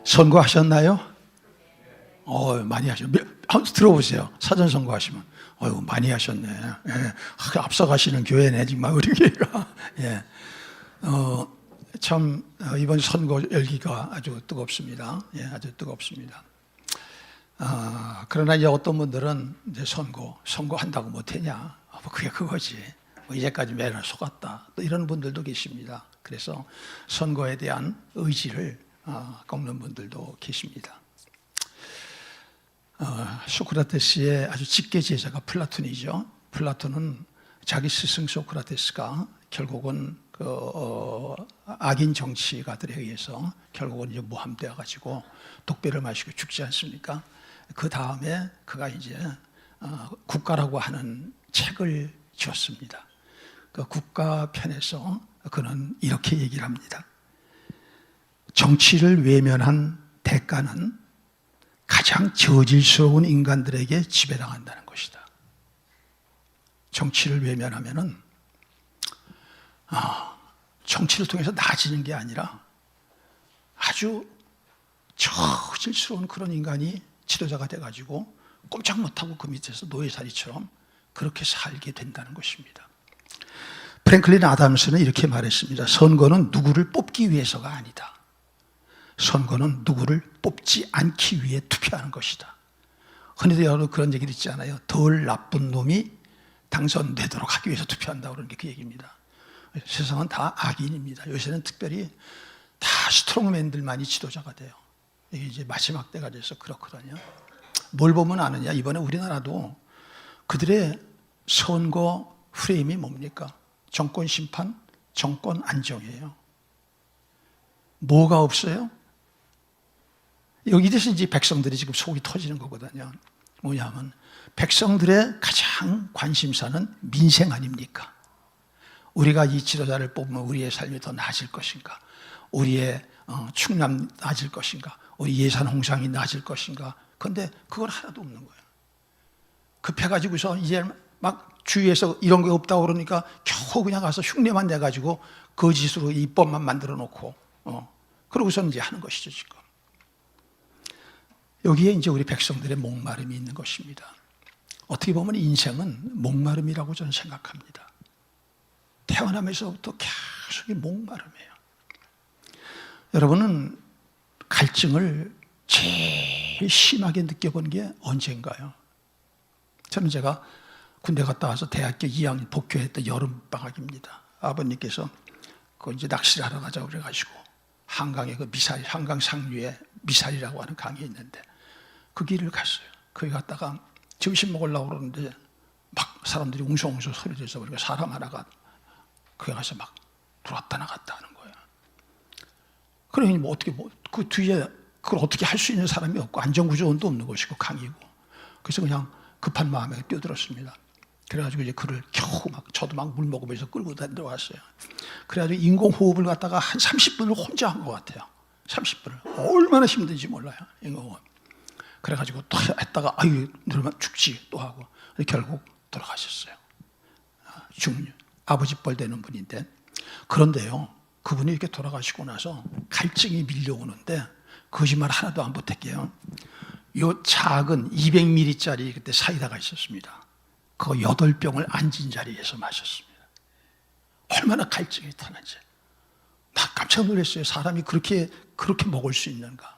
선거하셨나요? 많이 하셨네요. 한번 들어보세요. 사전 선거하시면. 많이 하셨네. 예. 앞서가시는 교회네, 정말 우리 교회가. 예. 참, 이번 선거 열기가 아주 뜨겁습니다. 예, 아주 뜨겁습니다. 그러나 이제 어떤 분들은 이제 선거한다고 못했냐. 그게 그거지. 이제까지 매를 속았다. 또 이런 분들도 계십니다. 그래서 선거에 대한 의지를 꺾는 분들도 계십니다. 소크라테스의 아주 직계 제자가 플라톤이죠. 플라톤은 자기 스승 소크라테스가 결국은 악인 정치가들에 의해서 결국은 이제 모함되어 가지고 독배를 마시고 죽지 않습니까? 그 다음에 그가 이제 국가라고 하는 책을 지었습니다. 그 국가 편에서 그는 이렇게 얘기를 합니다. 정치를 외면한 대가는 가장 저질스러운 인간들에게 지배당한다는 것이다. 정치를 외면하면은 정치를 통해서 나아지는 게 아니라 아주 저질스러운 그런 인간이 지도자가 돼가지고 꼼짝 못하고 그 밑에서 노예살이처럼 그렇게 살게 된다는 것입니다. 프랭클린 아담스는 이렇게 말했습니다. 선거는 누구를 뽑기 위해서가 아니다. 선거는 누구를 뽑지 않기 위해 투표하는 것이다. 흔히도 여러분 그런 얘기를 있지 않아요? 덜 나쁜 놈이 당선되도록 하기 위해서 투표한다고 그러는 게 그 얘기입니다. 세상은 다 악인입니다. 요새는 특별히 다 스트롱맨들만이 지도자가 돼요. 이게 이제 마지막 때가 돼서 그렇거든요. 뭘 보면 아느냐? 이번에 우리나라도 그들의 선거 프레임이 뭡니까? 정권 심판, 정권 안정이에요. 뭐가 없어요? 여기에서 이제 백성들이 지금 속이 터지는 거거든요. 뭐냐면 백성들의 가장 관심사는 민생 아닙니까? 우리가 이 지도자를 뽑으면 우리의 삶이 더 나아질 것인가? 우리의 충남 나아질 것인가? 우리 예산 홍상이 나아질 것인가? 그런데 그건 하나도 없는 거예요. 급해가지고서 이제 막 주위에서 이런 게 없다고 그러니까 겨우 그냥 가서 흉내만 내가지고 거짓으로 입법만 만들어 놓고 그러고서 이제 하는 것이죠, 지금. 여기에 이제 우리 백성들의 목마름이 있는 것입니다. 어떻게 보면 인생은 목마름이라고 저는 생각합니다. 태어나면서부터 계속 이 목마름이에요. 여러분은 갈증을 제일 심하게 느껴본 게 언젠가요? 저는 제가 군대 갔다 와서 대학교 2학년 복교했던 여름방학입니다. 아버님께서 그 이제 낚시를 하러 가자고 그래가지고 한강에 그 미사리, 한강 상류에 미사리라고 하는 강이 있는데 그 길을 갔어요. 거기 갔다가 점심 먹으려고 그러는데 막 사람들이 웅성웅성 소리 들어서 그러니까 사람 하나가 거기 가서 막 들어왔다 나갔다 하는 거예요. 그러니 뭐 어떻게 그 뒤에 그걸 어떻게 할 수 있는 사람이 없고 안전구조원도 없는 것이고 강이고 그래서 그냥 급한 마음에 뛰어들었습니다. 그래가지고 이제 그를 겨우 막 저도 막 물 먹으면서 끌고 들어왔어요. 그래가지고 인공호흡을 갖다가 한 30분을 혼자 한 것 같아요. 30분을 얼마나 힘든지 몰라요. 인공호흡. 그래가지고 또 했다가 아유 누르면 죽지 또 하고 결국 돌아가셨어요. 아버지 뻘 되는 분인데 그런데요 그분이 이렇게 돌아가시고 나서 갈증이 밀려오는데 거짓말 하나도 안 보탤게요. 요 작은 200ml짜리 그때 사이다가 있었습니다. 그거 8병을 앉은 자리에서 마셨습니다. 얼마나 갈증이 타는지. 나 깜짝 놀랐어요. 사람이 그렇게 먹을 수 있는가.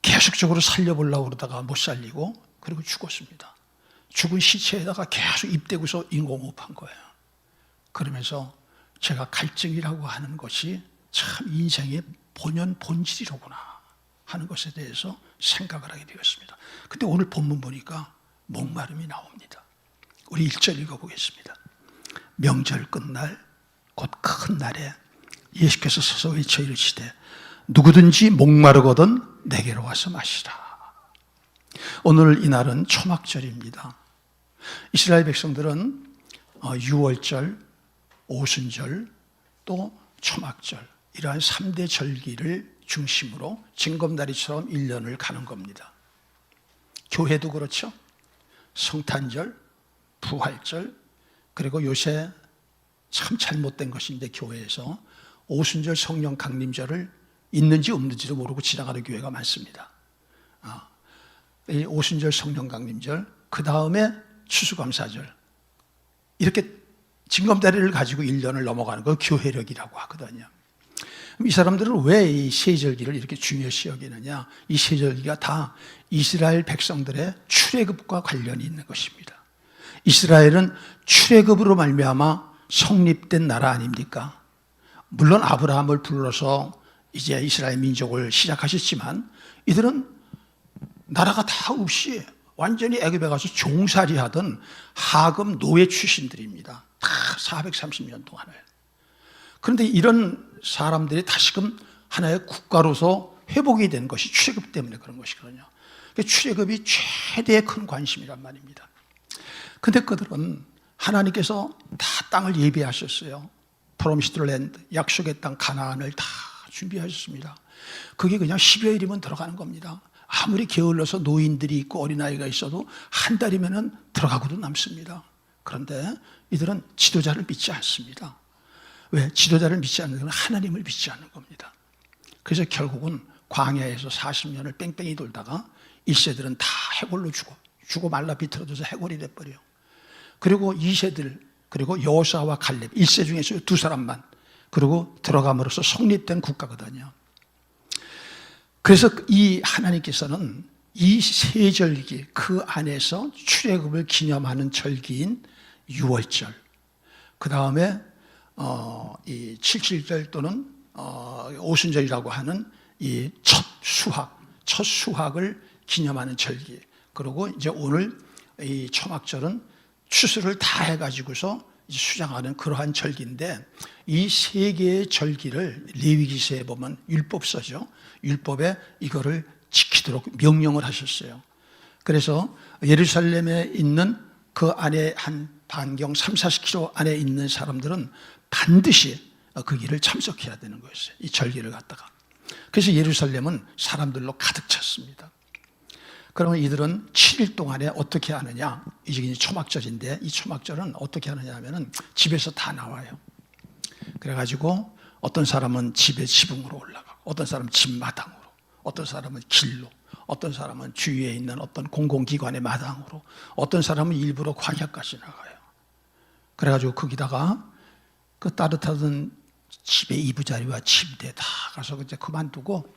계속적으로 살려보려고 그러다가 못 살리고 그리고 죽었습니다. 죽은 시체에다가 계속 입대고서 인공호흡한 거예요. 그러면서 제가 갈증이라고 하는 것이 참 인생의 본질이로구나 하는 것에 대해서 생각을 하게 되었습니다. 근데 오늘 본문 보니까 목마름이 나옵니다. 우리 1절 읽어보겠습니다. 명절 끝날 곧 큰 날에 예수께서 서서 외쳐 이르시되 누구든지 목마르거든 내게로 와서 마시라. 오늘 이날은 초막절입니다. 이스라엘 백성들은 유월절, 오순절, 또 초막절 이러한 3대 절기를 중심으로 징검다리처럼 1년을 가는 겁니다. 교회도 그렇죠. 성탄절, 부활절, 그리고 요새 참 잘못된 것인데 교회에서 오순절 성령 강림절을 있는지 없는지도 모르고 지나가는 교회가 많습니다. 이 오순절 성령 강림절, 그 다음에 추수감사절, 이렇게 징검다리를 가지고 1년을 넘어가는 걸 교회력이라고 하거든요. 이 사람들은 왜 이 세절기를 이렇게 중요시 여기느냐? 이 세절기가 다 이스라엘 백성들의 출애굽과 관련이 있는 것입니다. 이스라엘은 출애굽으로 말미암아 성립된 나라 아닙니까? 물론 아브라함을 불러서 이제 이스라엘 민족을 시작하셨지만 이들은 나라가 다 없이 완전히 애굽에 가서 종살이하던 하금 노예 출신들입니다. 다 430년 동안을. 그런데 이런 사람들이 다시금 하나의 국가로서 회복이 된 것이 출애굽 때문에 그런 것이거든요. 출애굽이 최대의 큰 관심이란 말입니다. 근데 그들은 하나님께서 다 땅을 예비하셨어요. 프로미스드 랜드, 약속의 땅 가나안을 다 준비하셨습니다. 그게 그냥 10여일이면 들어가는 겁니다. 아무리 게을러서 노인들이 있고 어린아이가 있어도 한 달이면 들어가고도 남습니다. 그런데 이들은 지도자를 믿지 않습니다. 왜? 지도자를 믿지 않는 건 하나님을 믿지 않는 겁니다. 그래서 결국은 광야에서 40년을 뺑뺑이 돌다가 1세들은 다 해골로 죽어 말라 비틀어져서 해골이 돼버려요. 그리고 2세들, 그리고 여호수아와 갈렙, 1세 중에서 두 사람만, 그리고 들어감으로써 성립된 국가거든요. 그래서 이 하나님께서는 이 세 절기, 그 안에서 출애굽을 기념하는 절기인 유월절, 그 다음에 이 칠칠절 또는 오순절이라고 하는 이 첫 수확을 기념하는 절기, 그리고 이제 오늘 이 초막절은 추수를 다 해가지고서 수장하는 그러한 절기인데, 이 세 개의 절기를 레위기서에 보면 율법서죠. 율법에 이거를 지키도록 명령을 하셨어요. 그래서 예루살렘에 있는 그 안에 한 반경 3-40km 안에 있는 사람들은 반드시 그 길을 참석해야 되는 거였어요. 이 절기를 갖다가. 그래서 예루살렘은 사람들로 가득 찼습니다. 그러면 이들은 7일 동안에 어떻게 하느냐? 이제 초막절인데, 이 초막절은 어떻게 하느냐 하면은 집에서 다 나와요. 그래가지고 어떤 사람은 집의 지붕으로 올라가고, 어떤 사람은 집 마당으로, 어떤 사람은 길로, 어떤 사람은 주위에 있는 어떤 공공기관의 마당으로, 어떤 사람은 일부러 광야까지 나가요. 그래가지고 거기다가 그 따뜻하던 집의 이부자리와 침대 다 가서 이제 그만두고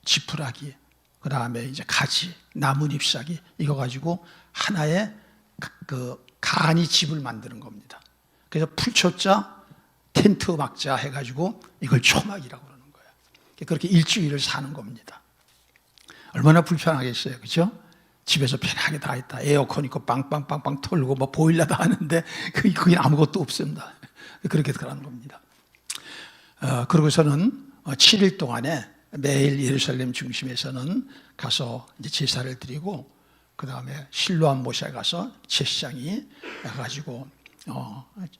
지푸라기, 그 다음에 이제 가지, 나뭇 잎사귀, 이거 가지고 하나의 그 간이 집을 만드는 겁니다. 그래서 풀초자, 텐트 막자 해가지고 이걸 초막이라고 그러는 거예요. 그렇게 일주일을 사는 겁니다. 얼마나 불편하겠어요, 그렇죠? 집에서 편하게 다 있다. 에어컨 있고 빵빵빵빵 털고 뭐 보일러 다 하는데 그게 아무것도 없습니다. 그렇게 들어가는 겁니다. 그러고서는 7일 동안에 매일 예루살렘 중심에서는 가서 이제 제사를 드리고, 그 다음에 실로암 못에 가서 제사장이 가지고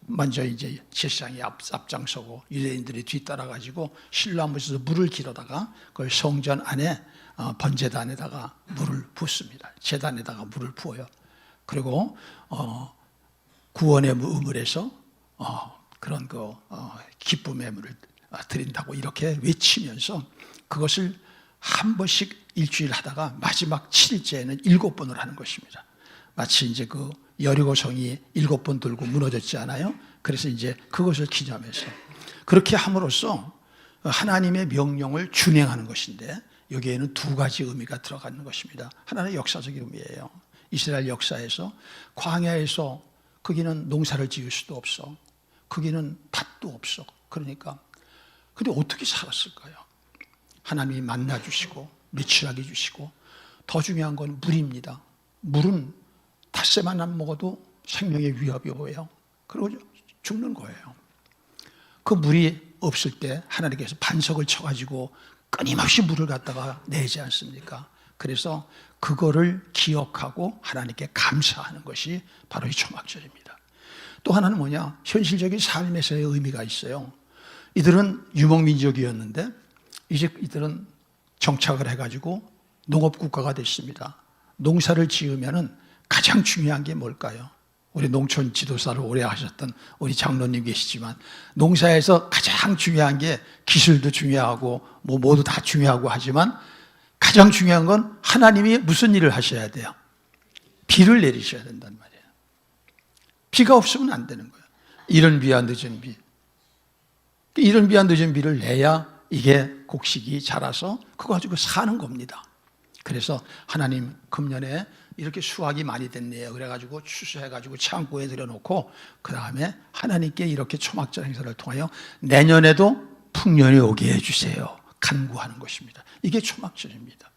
먼저 이제 제사장이 앞장서고 유대인들이 뒤따라가지고 실로암 못에서 물을 길어다가 그걸 성전 안에 번제단에다가 물을 붓습니다. 제단에다가 물을 부어요. 그리고 구원의 우물에서 그런 기쁨의 물을 드린다고 이렇게 외치면서 그것을 한 번씩 일주일 하다가 마지막 7일째에는 7번을 하는 것입니다. 마치 이제 그 여리고성이 7번 돌고 무너졌지 않아요? 그래서 이제 그것을 기념해서 그렇게 함으로써 하나님의 명령을 준행하는 것인데, 여기에는 두 가지 의미가 들어가는 것입니다. 하나는 역사적인 의미예요. 이스라엘 역사에서 광야에서 거기는 농사를 지을 수도 없어. 거기는 밭도 없어. 그러니까 근데 어떻게 살았을까요? 하나님이 만나주시고 매출하게 주시고, 더 중요한 건 물입니다. 물은 닷새만 안 먹어도 생명의 위협이 오요. 그리고 죽는 거예요. 그 물이 없을 때 하나님께서 반석을 쳐가지고 끊임없이 물을 갖다가 내지 않습니까? 그래서 그거를 기억하고 하나님께 감사하는 것이 바로 이 초막절입니다. 또 하나는 뭐냐? 현실적인 삶에서의 의미가 있어요. 이들은 유목민족이었는데 이제 이들은 정착을 해가지고 농업국가가 됐습니다. 농사를 지으면은 가장 중요한 게 뭘까요? 우리 농촌 지도사를 오래 하셨던 우리 장로님 계시지만 농사에서 가장 중요한 게 기술도 중요하고 뭐 모두 다 중요하고 하지만 가장 중요한 건 하나님이 무슨 일을 하셔야 돼요? 비를 내리셔야 된단 말이에요. 비가 없으면 안 되는 거예요. 이른 비와 늦은 비. 이른 비와 늦은 비를 내야 이게 곡식이 자라서 그거 가지고 사는 겁니다. 그래서 하나님 금년에 이렇게 수확이 많이 됐네요. 그래가지고 추수해가지고 창고에 들여놓고 그 다음에 하나님께 이렇게 초막절 행사를 통하여 내년에도 풍년이 오게 해주세요. 간구하는 것입니다. 이게 초막절입니다.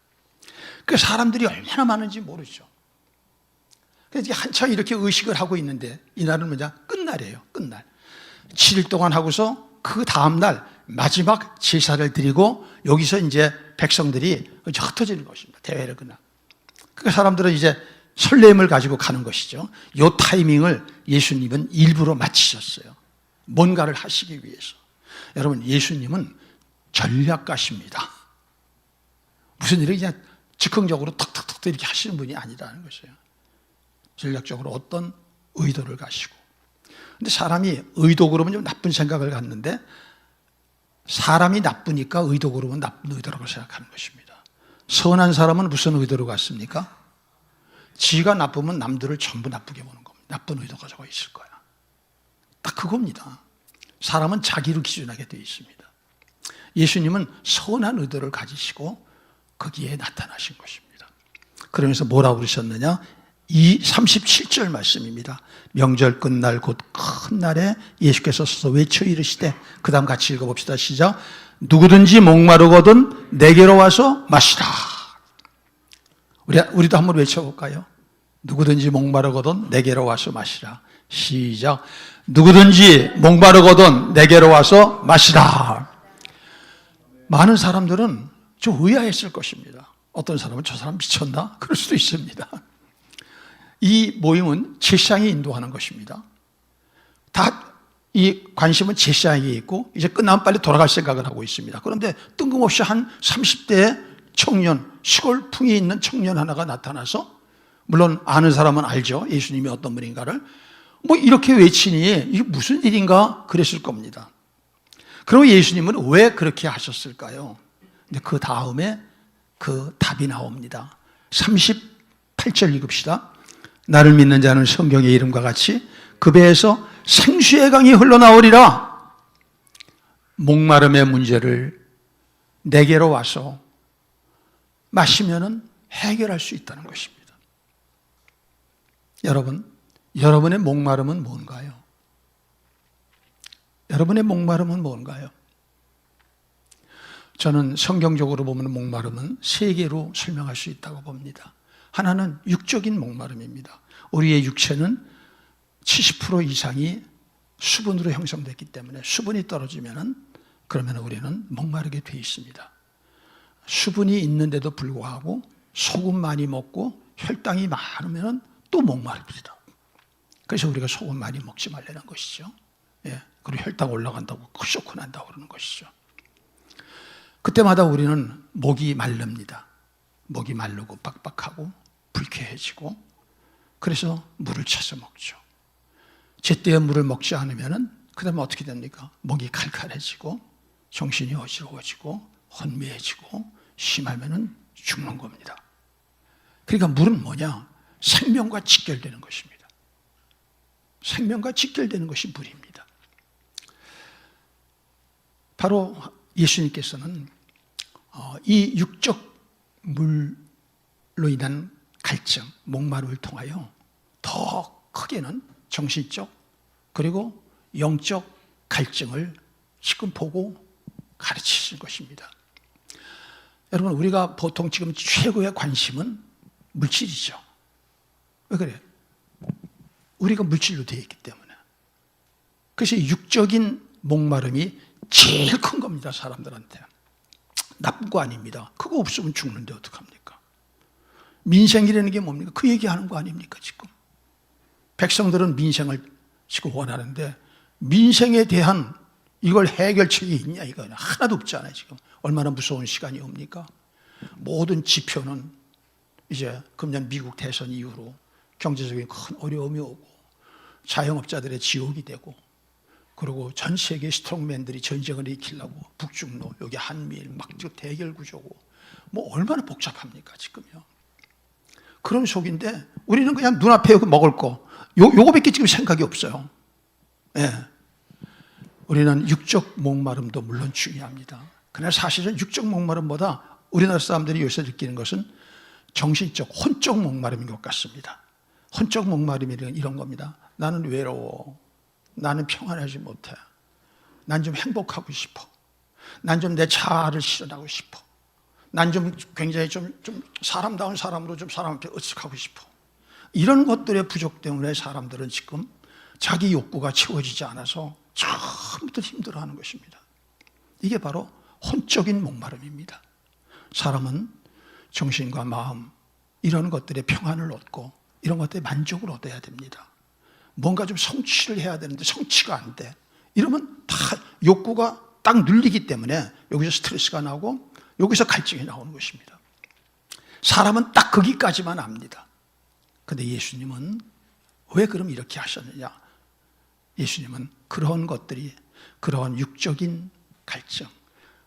그 사람들이 얼마나 많은지 모르죠. 그래서 한창 이렇게 의식을 하고 있는데 이날은 뭐냐? 끝날이에요. 끝날. 7일 동안 하고서 그 다음날 마지막 제사를 드리고 여기서 이제 백성들이 흩어지는 것입니다. 대회를 끝나. 그 사람들은 이제 설렘을 가지고 가는 것이죠. 이 타이밍을 예수님은 일부러 맞추셨어요. 뭔가를 하시기 위해서. 여러분, 예수님은 전략가십니다. 무슨 일을 그냥 즉흥적으로 턱턱턱 이렇게 하시는 분이 아니라는 것이에요. 전략적으로 어떤 의도를 가시고. 근데 사람이 의도 그러면 좀 나쁜 생각을 갖는데 사람이 나쁘니까 의도 그러면 나쁜 의도라고 생각하는 것입니다. 선한 사람은 무슨 의도로 갔습니까? 지가 나쁘면 남들을 전부 나쁘게 보는 겁니다. 나쁜 의도가 저거 있을 거야. 딱 그겁니다. 사람은 자기로 기준하게 되어 있습니다. 예수님은 선한 의도를 가지시고 거기에 나타나신 것입니다. 그러면서 뭐라고 그러셨느냐? 이 37절 말씀입니다. 명절 끝날 곧 큰 날에 예수께서 서서 외쳐 이르시되, 그 다음 같이 읽어봅시다. 시작. 누구든지 목마르거든 내게로 와서 마시라. 우리도 한번 외쳐볼까요? 누구든지 목마르거든 내게로 와서 마시라. 시작. 누구든지 목마르거든 내게로 와서 마시라. 많은 사람들은 좀 의아했을 것입니다. 어떤 사람은 저 사람 미쳤나? 그럴 수도 있습니다. 이 모임은 제사장이 인도하는 것입니다. 다 이 관심은 제사장에게 있고 이제 끝나면 빨리 돌아갈 생각을 하고 있습니다. 그런데 뜬금없이 한 30대 청년, 시골 풍이 있는 청년 하나가 나타나서, 물론 아는 사람은 알죠. 예수님이 어떤 분인가를. 뭐 이렇게 외치니 이게 무슨 일인가 그랬을 겁니다. 그럼 예수님은 왜 그렇게 하셨을까요? 근데 그 다음에 그 답이 나옵니다. 38절 읽읍시다. 나를 믿는 자는 성경의 이름과 같이 그 배에서 생수의 강이 흘러나오리라. 목마름의 문제를 내게로 와서 마시면은 해결할 수 있다는 것입니다. 여러분, 여러분의 목마름은 뭔가요? 여러분의 목마름은 뭔가요? 저는 성경적으로 보면 목마름은 세 개로 설명할 수 있다고 봅니다. 하나는 육적인 목마름입니다. 우리의 육체는 70% 이상이 수분으로 형성됐기 때문에 수분이 떨어지면은 그러면 우리는 목마르게 돼 있습니다. 수분이 있는데도 불구하고 소금 많이 먹고 혈당이 많으면은 또 목마릅니다. 그래서 우리가 소금 많이 먹지 말라는 것이죠. 예. 그리고 혈당 올라간다고 쇼크 난다고 그러는 것이죠. 그때마다 우리는 목이 마릅니다. 목이 마르고 빡빡하고 불쾌해지고, 그래서 물을 찾아 먹죠. 제때에 물을 먹지 않으면 그 다음에 어떻게 됩니까? 목이 칼칼해지고 정신이 어지러워지고 혼미해지고 심하면 죽는 겁니다. 그러니까 물은 뭐냐? 생명과 직결되는 것입니다. 생명과 직결되는 것이 물입니다. 바로 예수님께서는 이 육적 물로 인한 갈증, 목마름을 통하여 더 크게는 정신적 그리고 영적 갈증을 지금 보고 가르치신 것입니다. 여러분, 우리가 보통 지금 최고의 관심은 물질이죠. 왜 그래? 우리가 물질로 되어 있기 때문에. 그래서 육적인 목마름이 제일 큰 겁니다, 사람들한테. 나쁜 거 아닙니다. 그거 없으면 죽는데 어떡합니까? 민생이라는 게 뭡니까? 그 얘기하는 거 아닙니까, 지금? 백성들은 민생을 지금 원하는데 민생에 대한 이걸 해결책이 있냐? 이거 하나도 없잖아요, 지금. 얼마나 무서운 시간이 옵니까? 모든 지표는 이제 금년 미국 대선 이후로 경제적인 큰 어려움이 오고 자영업자들의 지옥이 되고, 그리고 전 세계 스트롱맨들이 전쟁을 일으키려고 북중로, 여기 한미일 막 대결 구조고, 뭐 얼마나 복잡합니까 지금요. 그런 속인데 우리는 그냥 눈앞에 먹을 거 요거밖에 지금 생각이 없어요. 예. 우리는 육적 목마름도 물론 중요합니다. 그러나 사실은 육적 목마름보다 우리나라 사람들이 요새 느끼는 것은 정신적, 혼적 목마름인 것 같습니다. 혼적 목마름이란 이런 겁니다. 나는 외로워. 나는 평안하지 못해. 난 좀 행복하고 싶어. 난 좀 내 차를 실현하고 싶어. 난 좀 굉장히 좀 사람다운 사람으로 좀 사람 앞에 으쓱하고 싶어. 이런 것들의 부족 때문에 사람들은 지금 자기 욕구가 채워지지 않아서 처음부터 힘들어하는 것입니다. 이게 바로 혼적인 목마름입니다. 사람은 정신과 마음, 이런 것들의 평안을 얻고 이런 것들의 만족을 얻어야 됩니다. 뭔가 좀 성취를 해야 되는데 성취가 안 돼. 이러면 다 욕구가 딱 눌리기 때문에 여기서 스트레스가 나고 여기서 갈증이 나오는 것입니다. 사람은 딱 거기까지만 압니다. 그런데 예수님은 왜 그럼 이렇게 하셨느냐? 예수님은 그런 것들이, 그런 육적인 갈증,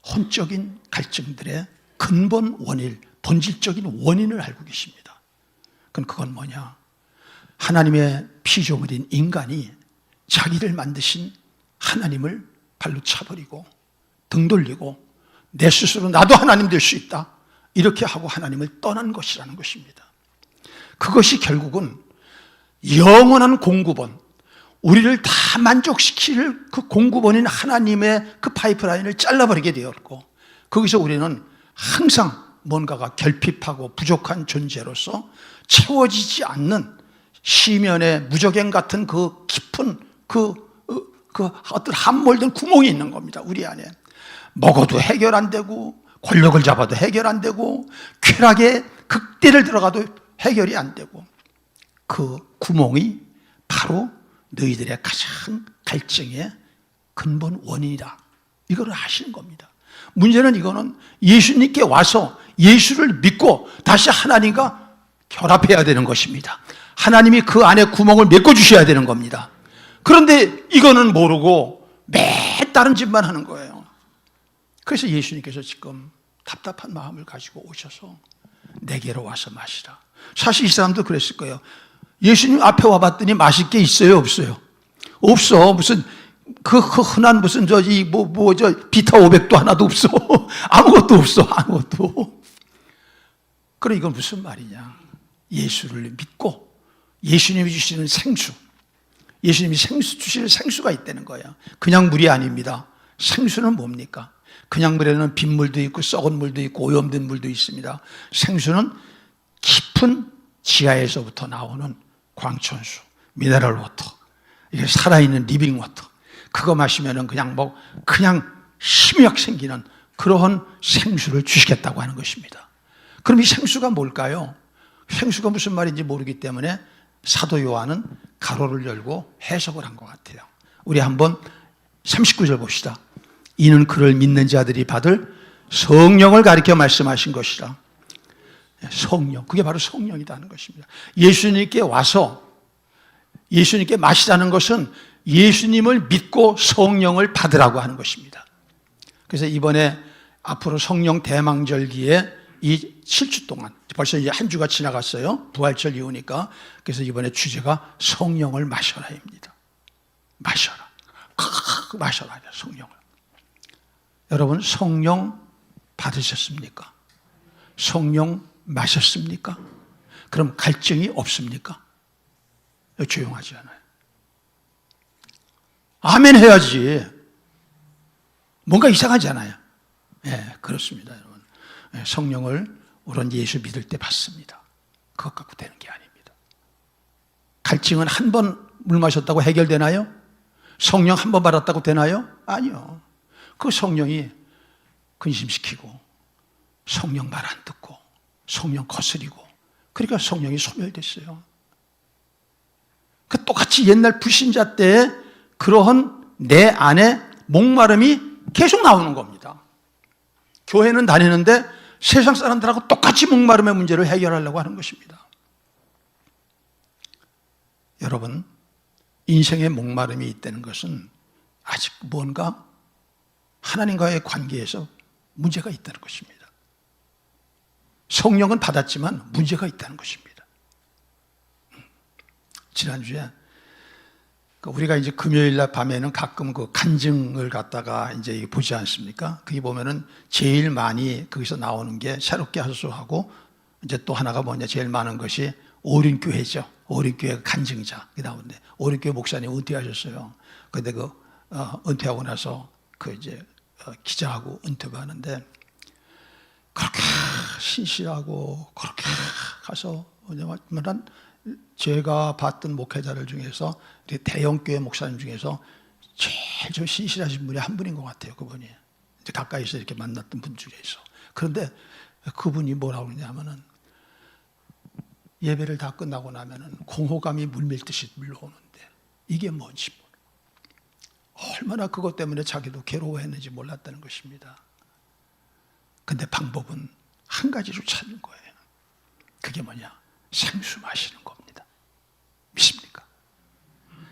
혼적인 갈증들의 근본 원인, 본질적인 원인을 알고 계십니다. 그건 뭐냐? 하나님의 피조물인 인간이 자기를 만드신 하나님을 발로 차버리고 등 돌리고 내 스스로 나도 하나님 될 수 있다, 이렇게 하고 하나님을 떠난 것이라는 것입니다. 그것이 결국은 영원한 공급원, 우리를 다 만족시킬 그 공급원인 하나님의 그 파이프라인을 잘라버리게 되었고, 거기서 우리는 항상 뭔가가 결핍하고 부족한 존재로서 채워지지 않는 시면의 무저갱 같은 그 깊은 그 어떤 함몰된 구멍이 있는 겁니다. 우리 안에 먹어도 해결 안 되고, 권력을 잡아도 해결 안 되고, 쾌락의 극대를 들어가도 해결이 안 되고, 그 구멍이 바로 너희들의 가장 갈증의 근본 원인이다, 이걸 아시는 겁니다. 문제는 이거는 예수님께 와서 예수를 믿고 다시 하나님과 결합해야 되는 것입니다. 하나님이 그 안에 구멍을 메꿔주셔야 되는 겁니다. 그런데 이거는 모르고 매 다른 짓만 하는 거예요. 그래서 예수님께서 지금 답답한 마음을 가지고 오셔서 내게로 와서 마시라. 사실 이 사람도 그랬을 거예요. 예수님 앞에 와봤더니 마실 게 있어요, 없어요? 없어. 무슨 그 흔한 무슨 비타 500도 하나도 없어. 아무것도 없어, 아무것도. 그래, 이건 무슨 말이냐? 예수를 믿고 예수님이 주시는 생수, 예수님이 생수 주시는 생수가 있다는 거예요. 그냥 물이 아닙니다. 생수는 뭡니까? 그냥 물에는 빗물도 있고 썩은 물도 있고 오염된 물도 있습니다. 생수는 깊은 지하에서부터 나오는 광천수, 미네랄 워터, 이게 살아있는 리빙 워터. 그거 마시면은 그냥 힘이 확 생기는 그러한 생수를 주시겠다고 하는 것입니다. 그럼 이 생수가 뭘까요? 생수가 무슨 말인지 모르기 때문에 사도 요한은 가로를 열고 해석을 한 것 같아요. 우리 한번 39절 봅시다. 이는 그를 믿는 자들이 받을 성령을 가리켜 말씀하신 것이라. 성령, 그게 바로 성령이라는 것입니다. 예수님께 와서 예수님께 마시라는 것은 예수님을 믿고 성령을 받으라고 하는 것입니다. 그래서 이번에 앞으로 성령 대망절기에 이 7주 동안, 벌써 이제 한 주가 지나갔어요. 부활절 이후니까. 그래서 이번에 주제가 성령을 마셔라입니다. 마셔라. 마셔라, 성령을. 여러분, 성령 받으셨습니까? 성령 마셨습니까? 그럼 갈증이 없습니까? 조용하지 않아요. 아멘 해야지. 뭔가 이상하잖아요. 예, 그렇습니다, 여러분. 성령을 우리는 예수 믿을 때 받습니다. 그것 갖고 되는 게 아닙니다. 갈증은 한 번 물 마셨다고 해결되나요? 성령 한 번 받았다고 되나요? 아니요. 그 성령이 근심시키고 성령 말 안 듣고 성령 거스리고, 그러니까 성령이 소멸됐어요. 그 똑같이 옛날 불신자 때 그러한 내 안에 목마름이 계속 나오는 겁니다. 교회는 다니는데 세상 사람들하고 똑같이 목마름의 문제를 해결하려고 하는 것입니다. 여러분, 인생의 목마름이 있다는 것은 아직 뭔가 하나님과의 관계에서 문제가 있다는 것입니다. 성령은 받았지만 문제가 있다는 것입니다. 지난주에 우리가 이제 금요일 날 밤에는 가끔 그 간증을 갖다가 이제 보지 않습니까? 거기 보면은 제일 많이 거기서 나오는 게 새롭게 하소서하고 이제 또 하나가 뭐냐, 제일 많은 것이 오륜교회죠. 오륜교회 간증자 나오는데, 오륜교회 목사님 은퇴하셨어요. 근데 은퇴하고 나서 이제 기자하고 인터뷰 하는데, 그렇게 신실하고 그렇게 가서 뭐냐면 제가 봤던 목회자들 중에서 대형교회 목사님 중에서 제일 좀 신실하신 분이 한 분인 것 같아요. 그분이 이제 가까이서 이렇게 만났던 분 중에서. 그런데 그분이 뭐라고 그러냐면은 예배를 다 끝나고 나면은 공허감이 물밀듯이 물러오는데 이게 뭔지 얼마나 그것 때문에 자기도 괴로워했는지 몰랐다는 것입니다. 근데 방법은 한 가지로 찾는 거예요. 그게 뭐냐? 생수 마시는 겁니다. 믿습니까?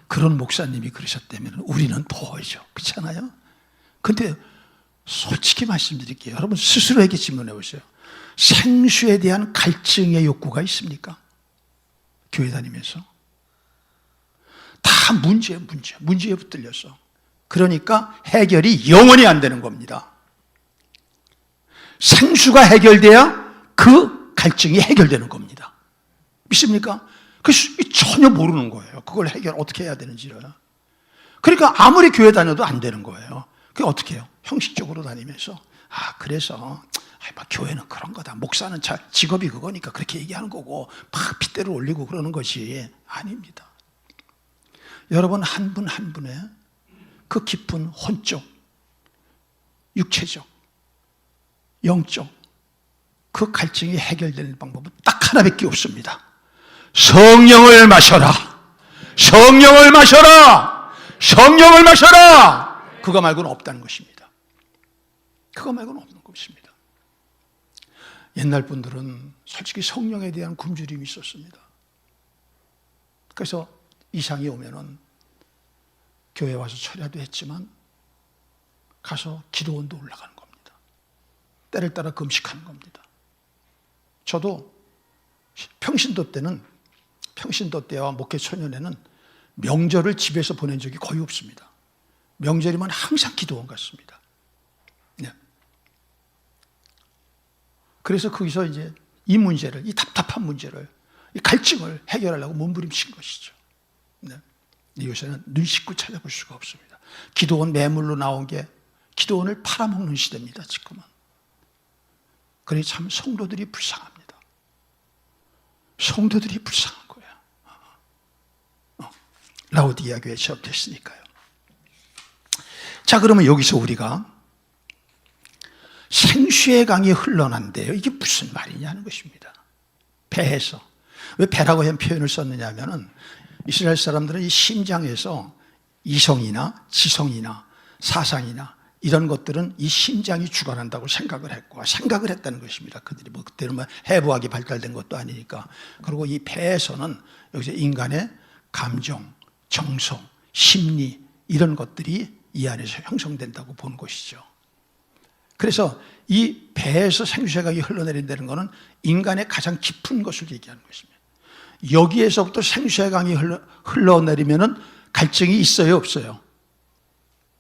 그런 목사님이 그러셨다면 우리는 더하죠. 그렇잖아요? 근데 솔직히 말씀드릴게요. 여러분 스스로에게 질문해 보세요. 생수에 대한 갈증의 욕구가 있습니까? 교회 다니면서 다 문제에 붙들려서. 그러니까 해결이 영원히 안 되는 겁니다. 생수가 해결돼야 그 갈증이 해결되는 겁니다. 믿습니까? 전혀 모르는 거예요. 그걸 어떻게 해야 되는지를. 그러니까 아무리 교회 다녀도 안 되는 거예요. 그게 어떻게 해요? 형식적으로 다니면서 그래서 교회는 그런 거다. 목사는 직업이 그거니까 그렇게 얘기하는 거고 막 핏대를 올리고 그러는 것이 아닙니다. 여러분 한 분 한 분의 그 깊은 혼적, 육체적, 영적 그 갈증이 해결되는 방법은 딱 하나밖에 없습니다. 성령을 마셔라. 성령을 마셔라. 성령을 마셔라. 그거 말고는 없다는 것입니다. 그거 말고는 없는 것입니다. 옛날 분들은 솔직히 성령에 대한 굶주림이 있었습니다. 그래서 이상이 오면은 교회 와서 철야도 했지만 가서 기도원도 올라가는 겁니다. 때를 따라 금식하는 겁니다. 저도 평신도 때와 목회 초년에는 명절을 집에서 보낸 적이 거의 없습니다. 명절이면 항상 기도원 갔습니다. 네. 그래서 거기서 이제 이 문제를, 이 답답한 문제를, 이 갈증을 해결하려고 몸부림친 것이죠. 네. 요새는 눈 씻고 찾아볼 수가 없습니다. 기도원 매물로 나온 게 기도원을 팔아먹는 시대입니다. 지금은. 그러니 참 성도들이 불쌍합니다. 성도들이 불쌍한 거예요. 라오디게아 교회 취업됐으니까요. 자, 그러면 여기서 우리가 생수의 강이 흘러난대요. 이게 무슨 말이냐는 것입니다. 배에서. 왜 배라고 한 표현을 썼느냐 하면은 이스라엘 사람들은 이 심장에서 이성이나 지성이나 사상이나 이런 것들은 이 심장이 주관한다고 생각을 했다는 것입니다. 그들이 그때는 해부학이 발달된 것도 아니니까. 그리고 이 배에서는 여기서 인간의 감정, 정서, 심리 이런 것들이 이 안에서 형성된다고 보는 것이죠. 그래서 이 배에서 생수의 강이 흘러내린다는 것은 인간의 가장 깊은 것을 얘기하는 것입니다. 여기에서부터 생수의 강이 흘러내리면 갈증이 있어요, 없어요?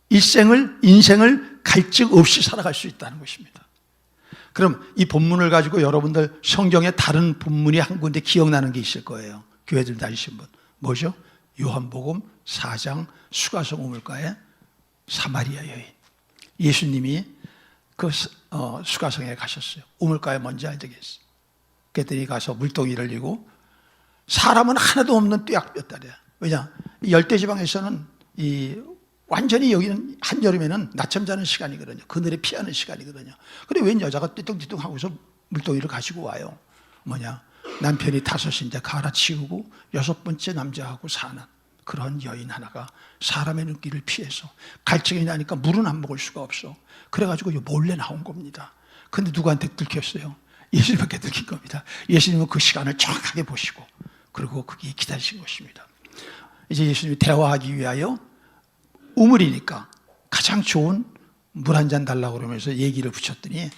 인생을 갈증 없이 살아갈 수 있다는 것입니다. 그럼 이 본문을 가지고 여러분들 성경의 다른 본문이 한 군데 기억나는 게 있을 거예요. 교회들 다니신 분. 뭐죠? 요한복음 4장 수가성 우물가에 사마리아 여인. 예수님이 그 수가성에 가셨어요. 우물가에 뭔지 알겠어요. 그랬더니 가서 물동이를 이고 사람은 하나도 없는 뙤약볕다리야. 왜냐? 열대지방에서는 완전히 여기는 한여름에는 낮잠 자는 시간이거든요. 그늘에 피하는 시간이거든요. 그런데 웬 여자가 띠뚱띠뚱 하고서 물동이를 가지고 와요. 뭐냐? 남편이 5인데 갈아치우고 6번째 남자하고 사는 그런 여인 하나가 사람의 눈길을 피해서 갈증이 나니까 물은 안 먹을 수가 없어. 그래가지고 몰래 나온 겁니다. 근데 누구한테 들켰어요? 예수님한테 들킨 겁니다. 예수님은 그 시간을 정확하게 보시고 그리고 거기에 기다리신 것입니다. 이제 예수님이 대화하기 위하여 우물이니까 가장 좋은 물 한 잔 달라고 그러면서 얘기를 붙였더니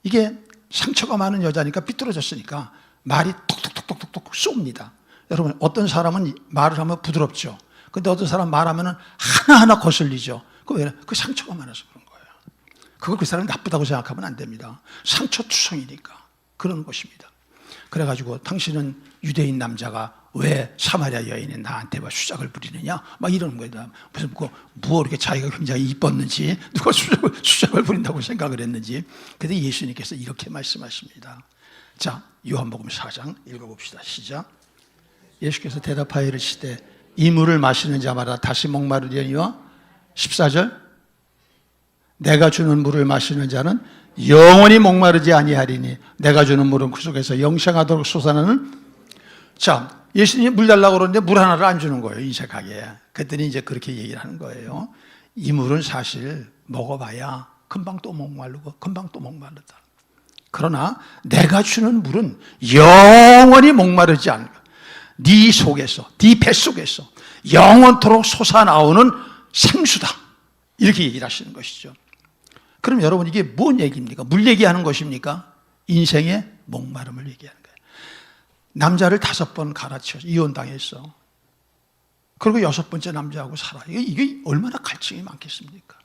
이게 상처가 많은 여자니까 삐뚤어졌으니까 말이 톡톡톡톡톡 쏩니다. 여러분, 어떤 사람은 말을 하면 부드럽죠. 근데 어떤 사람 말하면 하나하나 거슬리죠. 그 상처가 많아서 그런 거예요. 그걸 그 사람이 나쁘다고 생각하면 안 됩니다. 상처투성이니까 그런 것입니다. 그래가지고 당신은 유대인 남자가 왜 사마리아 여인이 나한테 막 수작을 부리느냐? 막 이러는 거예요. 무슨 뭐 이렇게 자기가 굉장히 이뻤는지 누가 수작을 부린다고 생각을 했는지. 그런데 예수님께서 이렇게 말씀하십니다. 자, 요한복음 4장 읽어봅시다. 시작. 예수께서 대답하여 이르시되 이 물을 마시는 자마다 다시 목마르려니와 14절 내가 주는 물을 마시는 자는 영원히 목마르지 아니하리니 내가 주는 물은 그 속에서 영생하도록 솟아나는. 자, 예수님이 물 달라고 그러는데 물 하나를 안 주는 거예요, 인색하게. 그랬더니 이제 그렇게 얘기를 하는 거예요. 이 물은 사실 먹어봐야 금방 또 목마르고 금방 또 목마르다. 그러나 내가 주는 물은 영원히 목마르지 않는 거야. 네 속에서, 네 뱃속에서 영원토록 솟아나오는 생수다. 이렇게 얘기를 하시는 것이죠. 그럼 여러분, 이게 뭔 얘기입니까? 물 얘기하는 것입니까? 인생의 목마름을 얘기하는 거예요. 남자를 5번 갈아치워서 이혼당했어. 그리고 6번째 남자하고 살아. 이게 얼마나 갈증이 많겠습니까?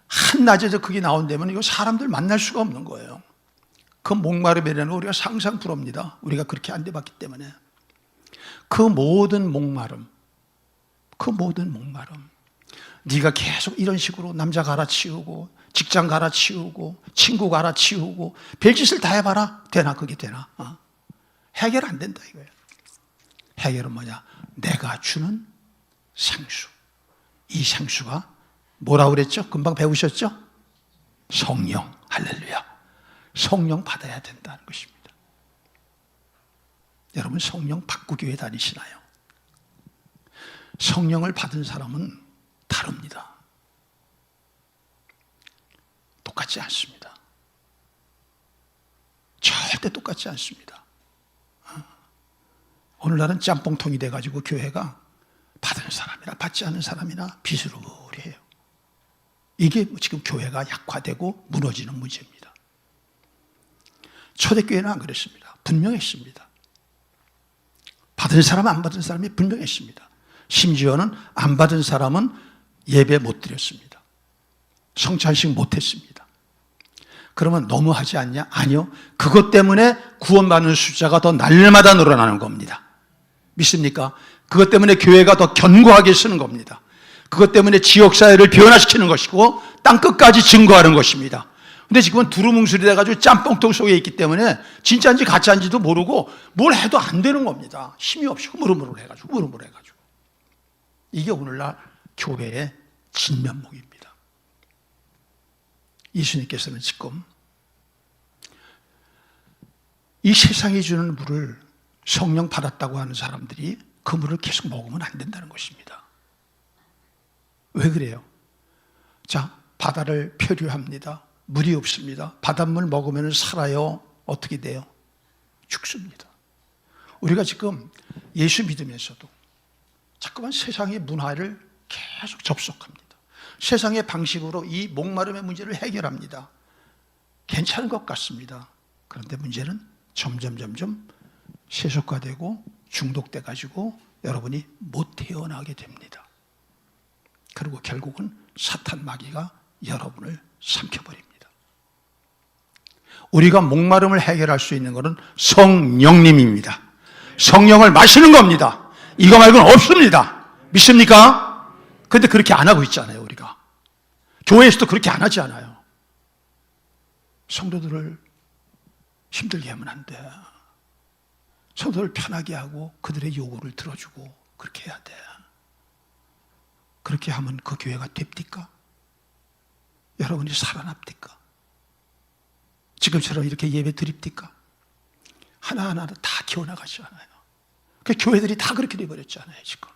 한낮에도 그게 나온다면 이거 사람들 만날 수가 없는 거예요. 그 목마름이라는 거 우리가 상상 부릅니다. 우리가 그렇게 안 돼봤기 때문에. 그 모든 목마름, 네가 계속 이런 식으로 남자 갈아치우고 직장 갈아치우고 친구 갈아치우고 별짓을 다 해봐라. 되나? 그게 되나? 해결 안 된다 이거예요. 해결은 뭐냐? 내가 주는 생수. 이 생수가 뭐라고 그랬죠? 금방 배우셨죠? 성령. 할렐루야. 성령 받아야 된다는 것입니다. 여러분, 성령 받고 교회 다니시나요? 성령을 받은 사람은 다릅니다. 똑같지 않습니다. 절대 똑같지 않습니다. 오늘날은 짬뽕통이 돼가지고 교회가 받은 사람이나 받지 않은 사람이나 비스무리해요. 이게 지금 교회가 약화되고 무너지는 문제입니다. 초대교회는 안 그랬습니다. 분명했습니다. 받은 사람, 안 받은 사람이 분명했습니다. 심지어는 안 받은 사람은 예배 못 드렸습니다. 성찬식 못 했습니다. 그러면 너무하지 않냐? 아니요. 그것 때문에 구원받는 숫자가 더 날마다 늘어나는 겁니다. 믿습니까? 그것 때문에 교회가 더 견고하게 쓰는 겁니다. 그것 때문에 지역사회를 변화시키는 것이고 땅끝까지 증거하는 것입니다. 근데 지금은 두루뭉술이 돼가지고 짬뽕통 속에 있기 때문에 진짜인지 가짜인지도 모르고 뭘 해도 안 되는 겁니다. 힘이 없이 흐물흐물 해가지고. 이게 오늘날 교회의 진면목입니다. 예수님께서는 지금 이 세상이 주는 물을 성령 받았다고 하는 사람들이 그 물을 계속 먹으면 안 된다는 것입니다. 왜 그래요? 자, 바다를 표류합니다. 물이 없습니다. 바닷물 먹으면 살아요. 어떻게 돼요? 죽습니다. 우리가 지금 예수 믿으면서도 자꾸만 세상의 문화를 계속 접속합니다. 세상의 방식으로 이 목마름의 문제를 해결합니다. 괜찮은 것 같습니다. 그런데 문제는 점점 세속화되고 중독돼 가지고 여러분이 못 태어나게 됩니다. 그리고 결국은 사탄 마귀가 여러분을 삼켜버립니다. 우리가 목마름을 해결할 수 있는 것은 성령님입니다. 성령을 마시는 겁니다. 이거 말고는 없습니다. 믿습니까? 그런데 그렇게 안 하고 있잖아요, 우리가. 교회에서도 그렇게 안 하지 않아요. 성도들을 힘들게 하면 안 돼. 성도를 편하게 하고 그들의 요구를 들어주고 그렇게 해야 돼. 그렇게 하면 그 교회가 됩니까? 여러분이 살아납니까? 지금처럼 이렇게 예배 드립니까? 하나하나 다 기어나가지 않아요. 그 교회들이 다 그렇게 돼버렸잖아요, 지금.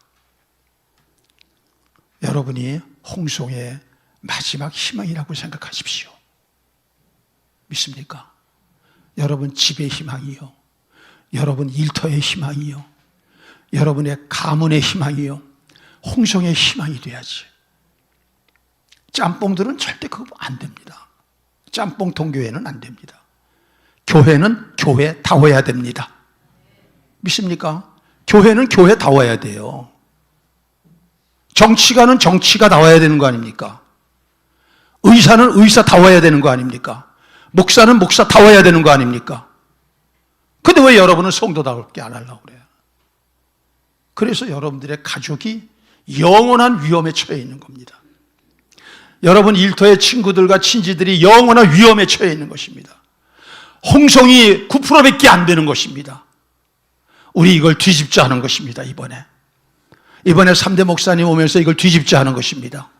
여러분이 홍성의 마지막 희망이라고 생각하십시오. 믿습니까? 여러분 집의 희망이요, 여러분 일터의 희망이요, 여러분의 가문의 희망이요, 홍성의 희망이 돼야지. 짬뽕들은 절대 그거 안 됩니다. 짬뽕 통교회는 안 됩니다. 교회는 교회다워야 됩니다. 믿습니까? 교회는 교회다워야 돼요. 정치가는 정치가 나와야 되는 거 아닙니까? 의사는 의사다워야 되는 거 아닙니까? 목사는 목사다워야 되는 거 아닙니까? 근데 왜 여러분은 성도다울게 안 하려고 그래요? 그래서 여러분들의 가족이 영원한 위험에 처해 있는 겁니다. 여러분 일터의 친구들과 친지들이 영원한 위험에 처해 있는 것입니다. 홍성이 9%밖에 안 되는 것입니다. 우리 이걸 뒤집자 하는 것입니다. 이번에 3대 목사님 오면서 이걸 뒤집자 하는 것입니다.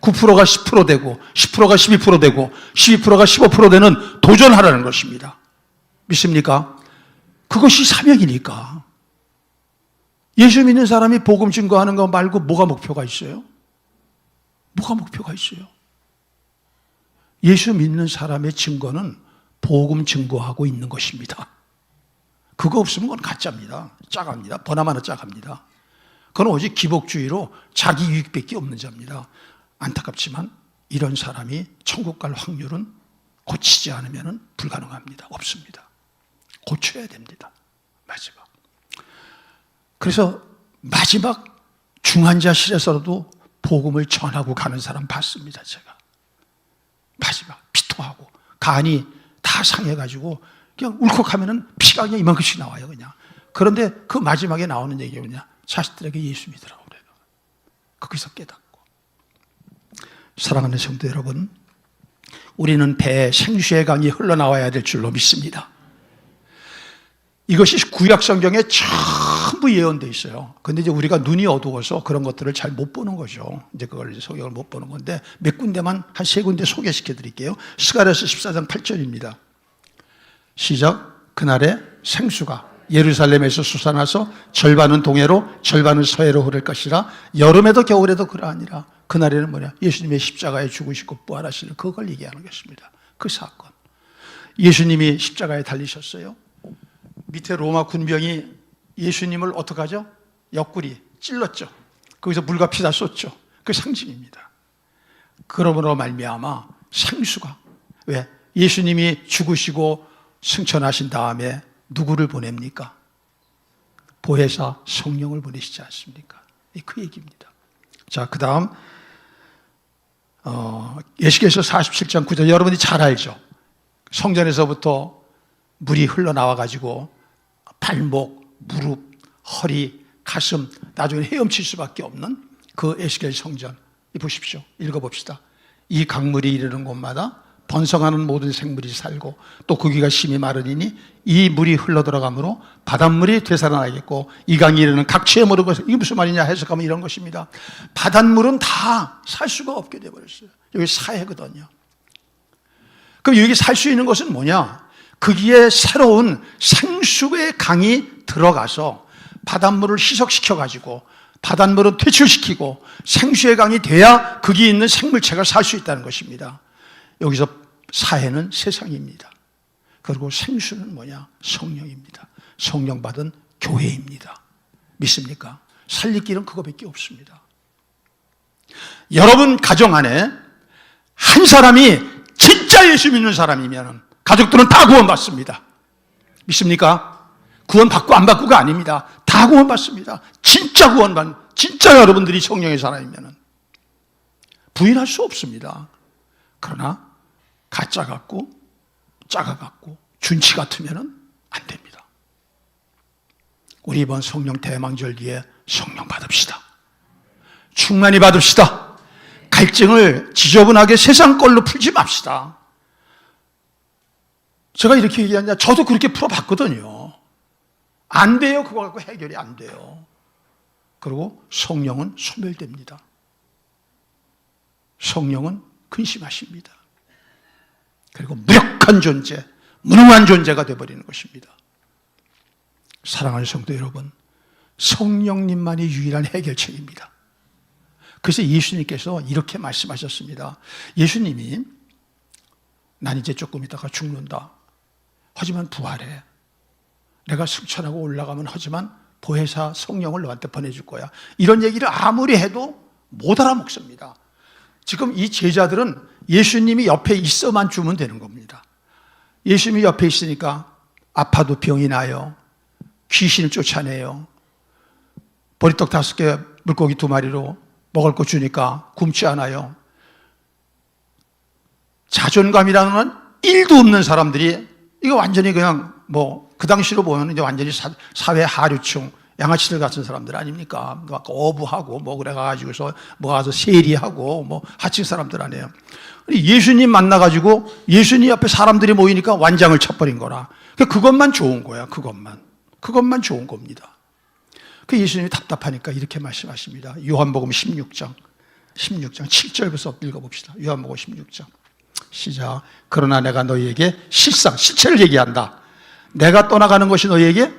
9%가 10% 되고 10%가 12% 되고 12%가 15% 되는 도전하라는 것입니다. 믿습니까? 그것이 사명이니까. 예수 믿는 사람이 복음 증거하는 거 말고 뭐가 목표가 있어요? 뭐가 목표가 있어요? 예수 믿는 사람의 증거는 복음 증거하고 있는 것입니다. 그거 없으면 그건 가짜입니다. 짜갑니다. 버나마나 짜갑니다. 그건 오직 기복주의로 자기 유익밖에 없는 자입니다. 안타깝지만 이런 사람이 천국 갈 확률은 고치지 않으면 불가능합니다. 없습니다. 고쳐야 됩니다. 마지막. 그래서 마지막 중환자실에서도 복음을 전하고 가는 사람 봤습니다. 제가 마지막 피토하고 간이 다 상해가지고 그냥 울컥하면은 피가 그냥 이만큼씩 나와요. 그냥. 그런데 그 마지막에 나오는 얘기가 뭐냐? 자식들에게 예수 믿으라고 그래요. 거기서 깨닫고. 사랑하는 성도 여러분, 우리는 배에 생수의 강이 흘러나와야 될 줄로 믿습니다. 이것이 구약 성경에 전부 예언되어 있어요. 근데 이제 우리가 눈이 어두워서 그런 것들을 잘 못 보는 거죠. 이제 그걸 성경을 못 보는 건데 몇 군데만 한 세 군데 소개시켜 드릴게요. 스가랴서 14장 8절입니다. 시작. 그날에 생수가 예루살렘에서 솟아나서 절반은 동해로 절반은 서해로 흐를 것이라. 여름에도 겨울에도 그러하니라. 그날에는 뭐냐? 예수님의 십자가에 죽으시고 부활하시는 그걸 얘기하는 것입니다. 그 사건. 예수님이 십자가에 달리셨어요. 밑에 로마 군병이 예수님을 어떻게 하죠? 옆구리 찔렀죠. 거기서 물과 피 다 쏟죠. 그 상징입니다. 그러므로 말미암아 생수가, 왜? 예수님이 죽으시고 승천하신 다음에 누구를 보냅니까? 보혜사 성령을 보내시지 않습니까? 그 얘기입니다. 자, 그 다음 예수께서 47장 9절 여러분이 잘 알죠? 성전에서부터 물이 흘러나와가지고 발목, 무릎, 허리, 가슴 나중에 헤엄칠 수밖에 없는 그 에스겔 성전. 보십시오. 읽어봅시다. 이 강물이 이르는 곳마다 번성하는 모든 생물이 살고 또 거기가 심히 마르리니 이 물이 흘러들어가므로 바닷물이 되살아나겠고 이 강이 이르는 각처에 모르는 것은 이게 무슨 말이냐 해석하면 이런 것입니다. 바닷물은 다 살 수가 없게 되어버렸어요. 여기 사해거든요. 그럼 여기 살 수 있는 것은 뭐냐? 거기에 새로운 생수의 강이 들어가서 바닷물을 희석시켜가지고 바닷물을 퇴출시키고 생수의 강이 돼야 거기에 있는 생물체가 살 수 있다는 것입니다. 여기서 사해는 세상입니다. 그리고 생수는 뭐냐? 성령입니다. 성령 받은 교회입니다. 믿습니까? 살릴 길은 그거밖에 없습니다. 여러분 가정 안에 한 사람이 진짜 예수 믿는 사람이면 가족들은 다 구원받습니다. 믿습니까? 구원받고 안 받고가 아닙니다. 다 구원받습니다. 진짜 진짜 여러분들이 성령의 사람이면 부인할 수 없습니다. 그러나 가짜 같고 짜가 같고 준치 같으면 안 됩니다. 우리 이번 성령 대망절기에 성령 받읍시다. 충만히 받읍시다. 갈증을 지저분하게 세상 걸로 풀지 맙시다. 제가 이렇게 얘기하냐, 저도 그렇게 풀어봤거든요. 안 돼요. 그거 갖고 해결이 안 돼요. 그리고 성령은 소멸됩니다. 성령은 근심하십니다. 그리고 무력한 존재, 무능한 존재가 되어버리는 것입니다. 사랑하는 성도 여러분, 성령님만이 유일한 해결책입니다. 그래서 예수님께서 이렇게 말씀하셨습니다. 예수님이 난 이제 조금 있다가 죽는다. 하지만 부활해. 내가 승천하고 올라가면 하지만 보혜사 성령을 너한테 보내줄 거야. 이런 얘기를 아무리 해도 못 알아먹습니다. 지금 이 제자들은 예수님이 옆에 있어만 주면 되는 겁니다. 예수님이 옆에 있으니까 아파도 병이 나요. 귀신을 쫓아내요. 보리떡 5개, 물고기 2마리로 먹을 거 주니까 굶지 않아요. 자존감이라는 건 1도 없는 사람들이, 이거 완전히 그냥 그 당시로 보면 이제 완전히 사회 하류층, 양아치들 같은 사람들 아닙니까? 막 어부하고 그래가지고서 가서 세리하고 하층 사람들 아니에요. 예수님 만나가지고 예수님 앞에 사람들이 모이니까 완장을 쳐버린 거라. 그것만 좋은 거야. 그것만 좋은 겁니다. 그 예수님이 답답하니까 이렇게 말씀하십니다. 요한복음 16장 7절부터 읽어봅시다. 요한복음 16장 시작. 그러나 내가 너희에게 실체를 얘기한다. 내가 떠나가는 것이 너희에게,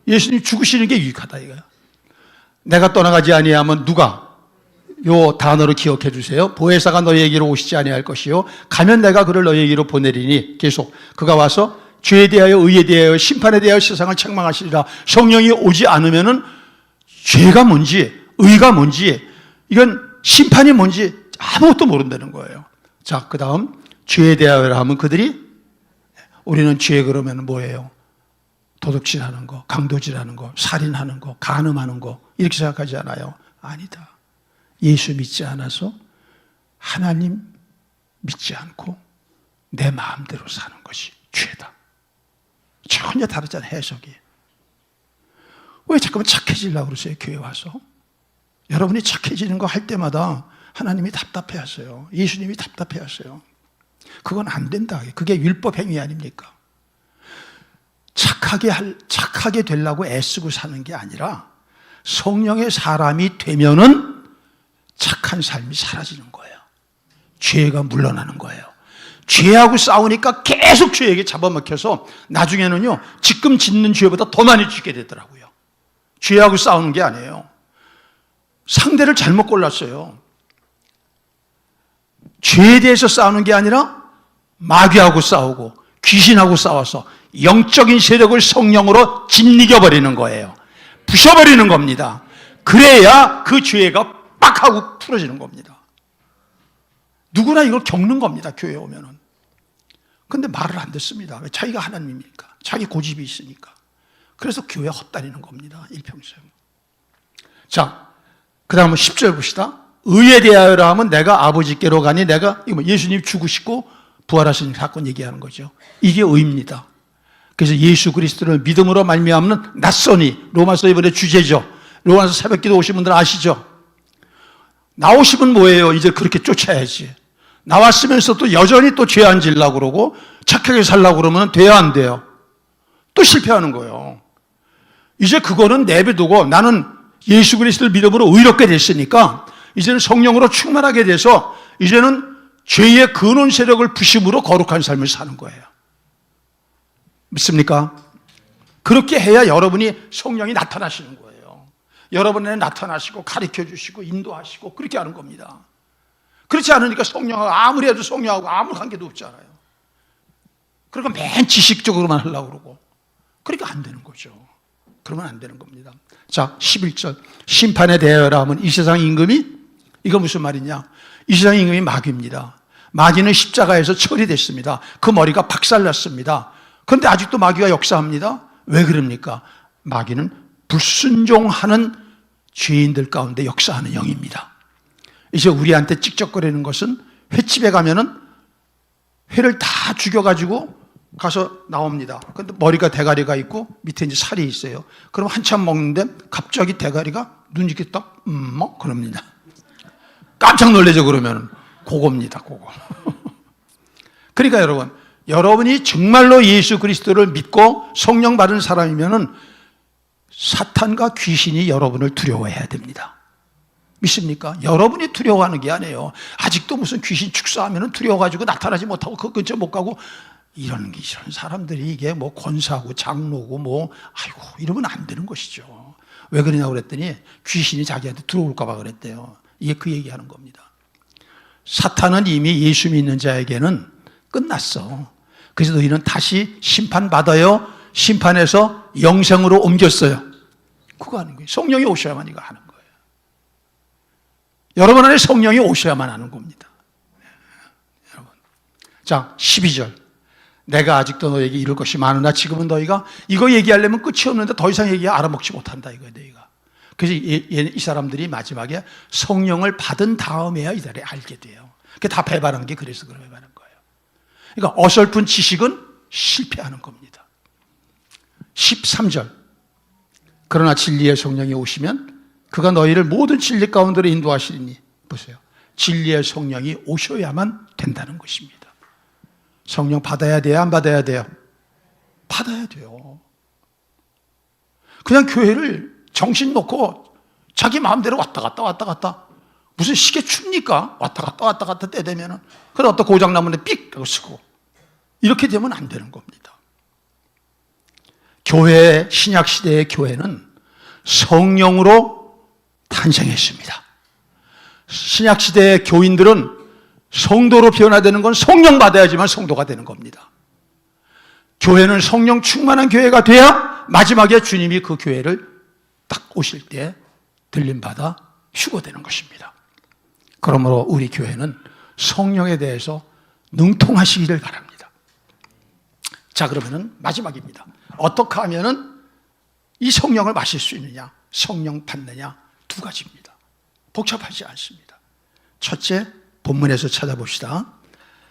예수님 죽으시는 게 유익하다 이거야. 내가 떠나가지 아니하면 누가, 요 단어를 기억해 주세요. 보혜사가 너희에게로 오시지 아니할 것이요 가면 내가 그를 너희에게로 보내리니, 계속 그가 와서 죄에 대하여 의에 대하여 심판에 대하여 세상을 책망하시리라. 성령이 오지 않으면은 죄가 뭔지 의가 뭔지 이건 심판이 뭔지 아무것도 모른다는 거예요. 자, 그 다음 죄에 대하여 하면 그들이, 우리는 죄 그러면 뭐예요? 도둑질하는 거, 강도질하는 거, 살인하는 거, 간음하는 거 이렇게 생각하지 않아요? 아니다. 예수 믿지 않아서 하나님 믿지 않고 내 마음대로 사는 것이 죄다. 전혀 다르잖아요, 해석이. 왜 자꾸만 착해지려고 그러세요, 교회 와서? 여러분이 착해지는 거 할 때마다 하나님이 답답해 하세요. 예수님이 답답해 하세요. 그건 안 된다. 그게 율법 행위 아닙니까? 착하게 되려고 애쓰고 사는 게 아니라 성령의 사람이 되면은 착한 삶이 사라지는 거예요. 죄가 물러나는 거예요. 죄하고 싸우니까 계속 죄에게 잡아먹혀서 나중에는요, 지금 짓는 죄보다 더 많이 짓게 되더라고요. 죄하고 싸우는 게 아니에요. 상대를 잘못 골랐어요. 죄에 대해서 싸우는 게 아니라 마귀하고 싸우고 귀신하고 싸워서 영적인 세력을 성령으로 짓이겨버리는 거예요. 부셔버리는 겁니다. 그래야 그 죄가 빡 하고 풀어지는 겁니다. 누구나 이걸 겪는 겁니다, 교회에 오면은. 근데 말을 안 듣습니다. 왜? 자기가 하나님이니까. 자기 고집이 있으니까. 그래서 교회 헛다니는 겁니다, 일평생. 자, 그 다음은 10절 봅시다. 의에 대하여라 하면 내가 아버지께로 가니, 내가, 예수님 죽으시고 부활하신 사건 얘기하는 거죠. 이게 의입니다. 그래서 예수 그리스도를 믿음으로 말미암는 낯선이, 로마서 이번에 주제죠. 로마서 새벽기도 오신 분들 아시죠? 나오시면 뭐예요? 이제 그렇게 쫓아야지. 나왔으면서도 여전히 또 죄 안 지려고 그러고 착하게 살려고 그러면 돼야 안 돼요? 또 실패하는 거예요. 이제 그거는 내버두고 나는 예수 그리스도를 믿음으로 의롭게 됐으니까 이제는 성령으로 충만하게 돼서 이제는 죄의 근원 세력을 부심으로 거룩한 삶을 사는 거예요. 믿습니까? 그렇게 해야 여러분이 성령이 나타나시는 거예요. 여러분에 나타나시고 가르쳐 주시고 인도하시고 그렇게 하는 겁니다. 그렇지 않으니까 성령하고 아무리 해도 성령하고 아무 관계도 없잖아요. 그러니까 맨 지식적으로만 하려고 그러고 그러니까 안 되는 거죠. 그러면 안 되는 겁니다. 자, 11절 심판에 대하여라 하면 이 세상 임금이, 이거 무슨 말이냐? 이 세상 임금이 마귀입니다. 마귀는 십자가에서 처리됐습니다. 그 머리가 박살났습니다. 그런데 아직도 마귀가 역사합니다. 왜 그럽니까? 마귀는 불순종하는 죄인들 가운데 역사하는 영입니다. 이제 우리한테 찍적거리는 것은 횟집에 가면은 회를 다 죽여가지고 가서 나옵니다. 근데 머리가 대가리가 있고 밑에 이제 살이 있어요. 그럼 한참 먹는데 갑자기 대가리가 눈 이렇게 딱 그럽니다. 깜짝 놀라죠. 그러면 그겁니다. 그거. 그러니까 여러분이 정말로 예수 그리스도를 믿고 성령 받은 사람이면은 사탄과 귀신이 여러분을 두려워해야 됩니다. 믿습니까? 여러분이 두려워하는 게 아니에요. 아직도 무슨 귀신 축사하면 두려워가지고 나타나지 못하고 그 근처 못 가고 이런 사람들이 이게 뭐 권사고 장로고 아이고 이러면 안 되는 것이죠. 왜 그러냐고 그랬더니 귀신이 자기한테 들어올까봐 그랬대요. 이게 그 얘기하는 겁니다. 사탄은 이미 예수 믿는 자에게는 끝났어. 그래서 너희는 다시 심판받아요. 심판해서 영생으로 옮겼어요. 그거 하는 거예요. 성령이 오셔야만 이거 하는 거예요. 여러분 안에 성령이 오셔야만 하는 겁니다. 여러분. 자, 12절. 내가 아직도 너에게 이룰 것이 많으나 지금은 너희가 이거 얘기하려면 끝이 없는데 더 이상 얘기 알아먹지 못한다 이거예요, 너희가. 그래서 이 사람들이 마지막에 성령을 받은 다음에야 이달에 알게 돼요. 그게 다 배반한 게 그래서 그런 배반한 거예요. 그러니까 어설픈 지식은 실패하는 겁니다. 13절. 그러나 진리의 성령이 오시면 그가 너희를 모든 진리 가운데로 인도하시리니, 보세요. 진리의 성령이 오셔야만 된다는 것입니다. 성령 받아야 돼요? 안 받아야 돼요? 받아야 돼요. 그냥 교회를 정신 놓고 자기 마음대로 왔다 갔다 무슨 시계 춥니까? 왔다 갔다 때 되면은 그래 어떤 고장나면 삑 하고 쓰고 이렇게 되면 안 되는 겁니다. 교회, 신약시대의 교회는 성령으로 탄생했습니다. 신약시대의 교인들은 성도로 변화되는 건 성령 받아야지만 성도가 되는 겁니다. 교회는 성령 충만한 교회가 돼야 마지막에 주님이 그 교회를 딱 오실 때 들림받아 휴거되는 것입니다. 그러므로 우리 교회는 성령에 대해서 능통하시기를 바랍니다. 자, 그러면은 마지막입니다. 어떻게 하면은 이 성령을 마실 수 있느냐, 성령 받느냐, 두 가지입니다. 복잡하지 않습니다. 첫째, 본문에서 찾아봅시다.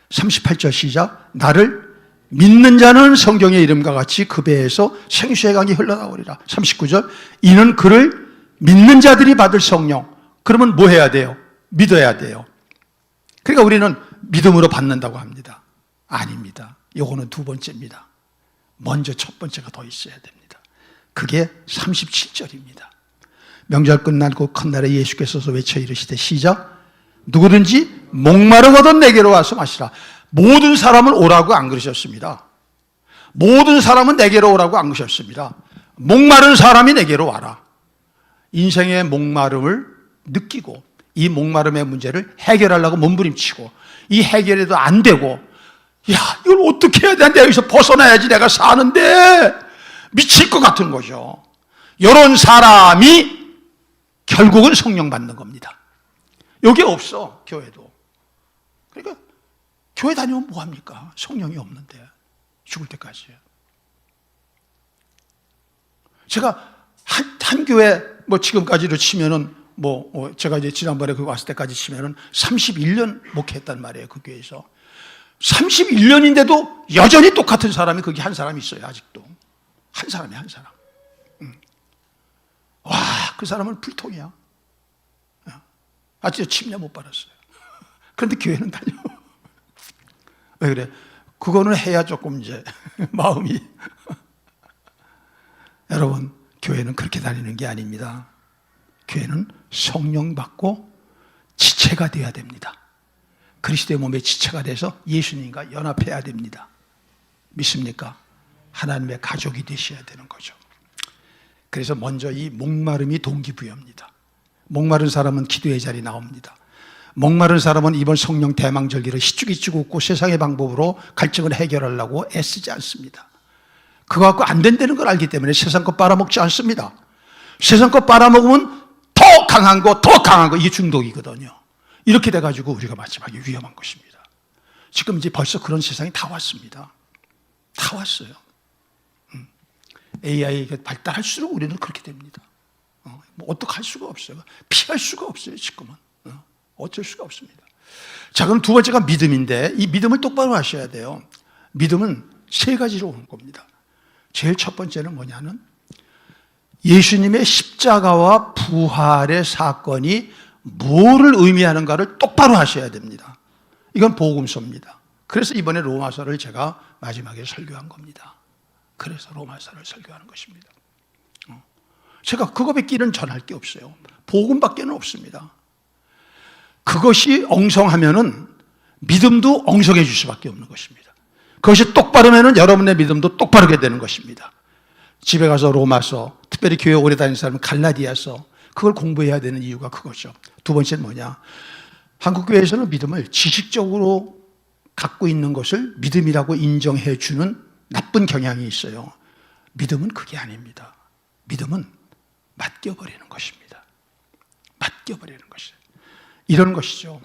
38절 시작. 나를 믿는 자는 성경의 이름과 같이 그 배에서 생수의 강이 흘러나오리라. 39절. 이는 그를 믿는 자들이 받을 성령. 그러면 뭐 해야 돼요? 믿어야 돼요. 그러니까 우리는 믿음으로 받는다고 합니다. 아닙니다. 요거는 두 번째입니다. 먼저 첫 번째가 더 있어야 됩니다. 그게 37절입니다. 명절 끝나고 첫날에 예수께서 외쳐 이르시되 시작. 누구든지 목마르거든 내게로 와서 마시라. 모든 사람은 오라고 안 그러셨습니다. 모든 사람은 내게로 오라고 안 그러셨습니다. 목마른 사람이 내게로 와라. 인생의 목마름을 느끼고 이 목마름의 문제를 해결하려고 몸부림치고 이 해결해도 안 되고 야 이걸 어떻게 해야 되는데 여기서 벗어나야지 내가 사는데 미칠 것 같은 거죠. 이런 사람이 결국은 성령 받는 겁니다. 여기 없어, 교회도. 그러니까 교회 다니면 뭐합니까? 성령이 없는데 죽을 때까지. 제가 한 교회 뭐 지금까지로 치면은 제가 이제 지난번에 그 왔을 때까지 치면은 31년 목회했단 말이에요, 그 교회에서. 31년인데도 여전히 똑같은 사람이 거기 한 사람이 있어요, 아직도. 한 사람이 한 사람. 와, 그 사람은 불통이야. 아직 침례 못 받았어요. 그런데 교회는 다녀. 왜 그래? 그거는 해야 조금 이제 마음이. 여러분, 교회는 그렇게 다니는 게 아닙니다. 교회는 성령 받고 지체가 되어야 됩니다. 그리스도의 몸의 지체가 돼서 예수님과 연합해야 됩니다. 믿습니까? 하나님의 가족이 되셔야 되는 거죠. 그래서 먼저 이 목마름이 동기부여입니다. 목마른 사람은 기도의 자리 나옵니다. 목마른 사람은 이번 성령 대망절기를 희죽희죽 웃고 세상의 방법으로 갈증을 해결하려고 애쓰지 않습니다. 그거 갖고 안 된다는 걸 알기 때문에 세상 것 빨아먹지 않습니다. 세상 것 빨아먹으면 더 강한 거 이게 중독이거든요. 이렇게 돼가지고 우리가 마지막에 위험한 것입니다. 지금 이제 벌써 그런 세상이 다 왔습니다. 다 왔어요. AI가 발달할수록 우리는 그렇게 됩니다. 뭐 어떡할 수가 없어요. 피할 수가 없어요, 지금은. 어쩔 수가 없습니다. 자, 그럼 두 번째가 믿음인데 이 믿음을 똑바로 하셔야 돼요. 믿음은 세 가지로 오는 겁니다. 제일 첫 번째는 뭐냐면 예수님의 십자가와 부활의 사건이 뭐를 의미하는가를 똑바로 하셔야 됩니다. 이건 복음서입니다. 그래서 이번에 로마서를 제가 마지막에 설교한 겁니다. 그래서 로마서를 설교하는 것입니다. 제가 그거밖에 전할 게 없어요. 복음밖에는 없습니다. 그것이 엉성하면은 믿음도 엉성해질 수밖에 없는 것입니다. 그것이 똑바르면은 여러분의 믿음도 똑바르게 되는 것입니다. 집에 가서 로마서, 특별히 교회 오래 다니는 사람은 갈라디아서, 그걸 공부해야 되는 이유가 그거죠. 두 번째는 뭐냐? 한국교회에서는 믿음을 지식적으로 갖고 있는 것을 믿음이라고 인정해 주는 나쁜 경향이 있어요. 믿음은 그게 아닙니다. 믿음은 맡겨버리는 것입니다. 맡겨버리는 것이에요. 이런 것이죠.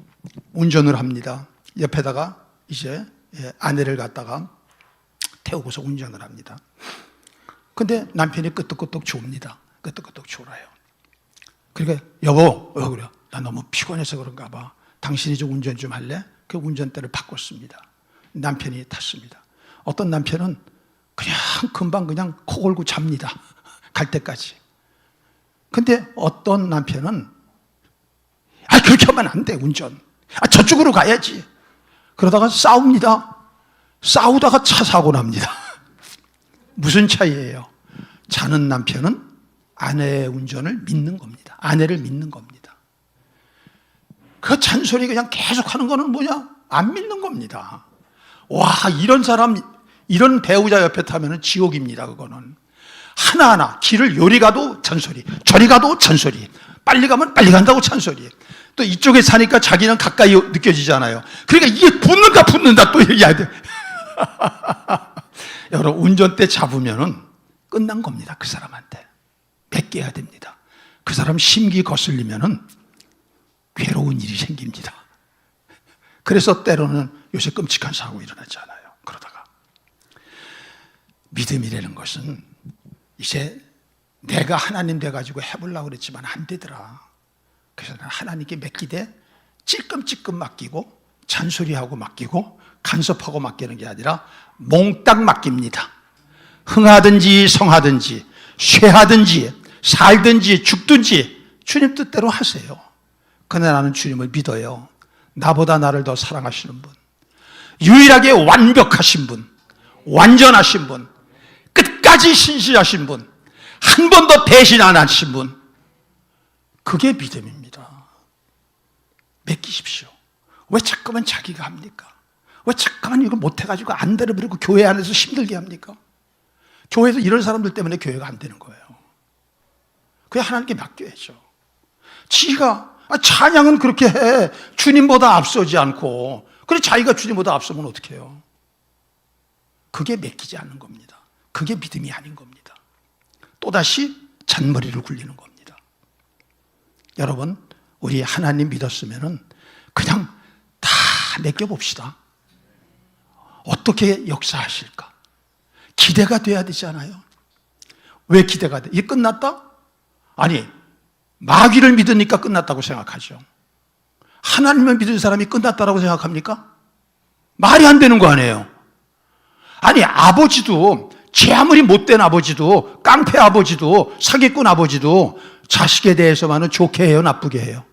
운전을 합니다. 옆에다가 이제 아내를 갖다가 태우고서 운전을 합니다. 근데 남편이 끄떡끄떡 졸립니다. 끄떡끄떡 졸아요. 그러니까 여보, 왜 그래? 나 너무 피곤해서 그런가 봐. 당신이 좀 운전 좀 할래? 그 운전대를 바꿨습니다. 남편이 탔습니다. 어떤 남편은 그냥 금방 그냥 코 골고 잡니다. 갈 때까지. 근데 어떤 남편은 그렇게 하면 안 돼, 운전. 저쪽으로 가야지. 그러다가 싸웁니다. 싸우다가 차 사고 납니다. 무슨 차이예요? 자는 남편은 아내의 운전을 믿는 겁니다. 아내를 믿는 겁니다. 그 잔소리 그냥 계속 하는 거는 뭐냐? 안 믿는 겁니다. 와, 이런 사람, 이런 배우자 옆에 타면은 지옥입니다, 그거는. 하나하나, 길을 요리 가도 잔소리, 저리 가도 잔소리, 빨리 가면 빨리 간다고 잔소리. 또 이쪽에 사니까 자기는 가까이 느껴지잖아요. 그러니까 이게 붙는다 또 얘기해야 돼. 여러분, 운전대 잡으면은 끝난 겁니다, 그 사람한테. 뺏겨야 됩니다. 그 사람 심기 거슬리면은 괴로운 일이 생깁니다. 그래서 때로는 요새 끔찍한 사고 일어나잖아요. 그러다가 믿음이라는 것은 이제 내가 하나님 돼가지고 해보려고 그랬지만 안 되더라. 그래서 하나님께 맡기되 찔끔찔끔 맡기고 잔소리하고 맡기고 간섭하고 맡기는 게 아니라 몽땅 맡깁니다. 흥하든지 성하든지 쇠하든지 살든지 죽든지 주님 뜻대로 하세요. 그러나 나는 주님을 믿어요. 나보다 나를 더 사랑하시는 분, 유일하게 완벽하신 분, 완전하신 분, 끝까지 신실하신 분, 한 번도 배신 안 하신 분, 그게 믿음입니다. 맡기십시오. 왜 자꾸만 자기가 합니까? 왜 자꾸만 이거 못해가지고 안 되려버리고 교회 안에서 힘들게 합니까? 교회에서 이런 사람들 때문에 교회가 안 되는 거예요. 그냥 하나님께 맡겨야죠. 지가 찬양은 그렇게 해. 주님보다 앞서지 않고. 그래 자기가 주님보다 앞서면 어떻게 해요? 그게 맡기지 않는 겁니다. 그게 믿음이 아닌 겁니다. 또다시 잔머리를 굴리는 겁니다. 여러분, 우리 하나님 믿었으면은 그냥 다 맡겨봅시다. 어떻게 역사하실까? 기대가 돼야 되잖아요. 왜 기대가 돼? 이게 끝났다? 아니, 마귀를 믿으니까 끝났다고 생각하죠. 하나님을 믿은 사람이 끝났다고 생각합니까? 말이 안 되는 거 아니에요. 아니, 아버지도, 제 아무리 못된 아버지도, 깡패 아버지도, 사기꾼 아버지도 자식에 대해서만은 좋게 해요, 나쁘게 해요?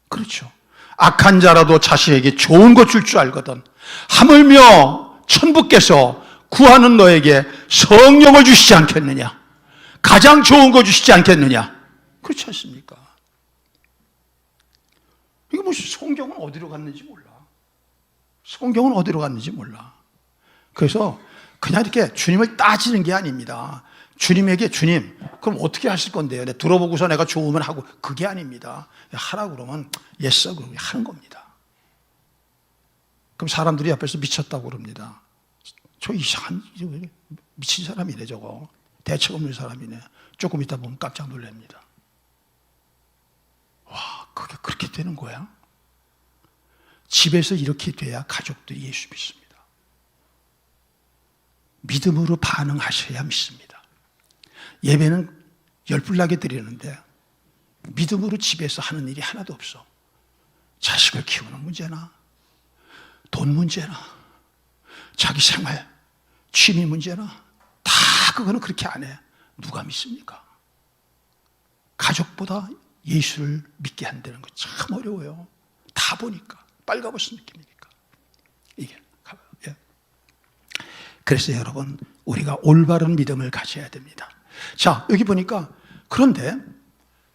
그렇죠. 악한 자라도 자식에게 좋은 것 줄 줄 알거든. 하물며 천부께서 구하는 너에게 성령을 주시지 않겠느냐? 가장 좋은 거 주시지 않겠느냐? 그렇지 않습니까? 이게 무슨 성경은 어디로 갔는지 몰라. 성경은 어디로 갔는지 몰라. 그래서 그냥 이렇게 주님을 따지는 게 아닙니다. 주님에게 주님, 그럼 어떻게 하실 건데요? 내가 들어보고서 내가 좋으면 하고, 그게 아닙니다. 하라고 그러면 yes, 그러면 하는 겁니다. 그럼 사람들이 앞에서 미쳤다고 그럽니다. 저 이상한 미친 사람이네, 저거. 대책 없는 사람이네. 조금 있다 보면 깜짝 놀랍니다. 와, 그게 그렇게 되는 거야? 집에서 이렇게 돼야 가족들이 예수 믿습니다. 믿음으로 반응하셔야 믿습니다. 예배는 열불나게 드리는데 믿음으로 집에서 하는 일이 하나도 없어. 자식을 키우는 문제나 돈 문제나 자기 생활, 취미 문제나 다 그거는 그렇게 안 해. 누가 믿습니까? 가족보다 예수를 믿게 한다는 거 참 어려워요. 다 보니까. 빨가벗은 느낌이니까. 이게. 예. 그래서 여러분, 우리가 올바른 믿음을 가져야 됩니다. 자, 여기 보니까 그런데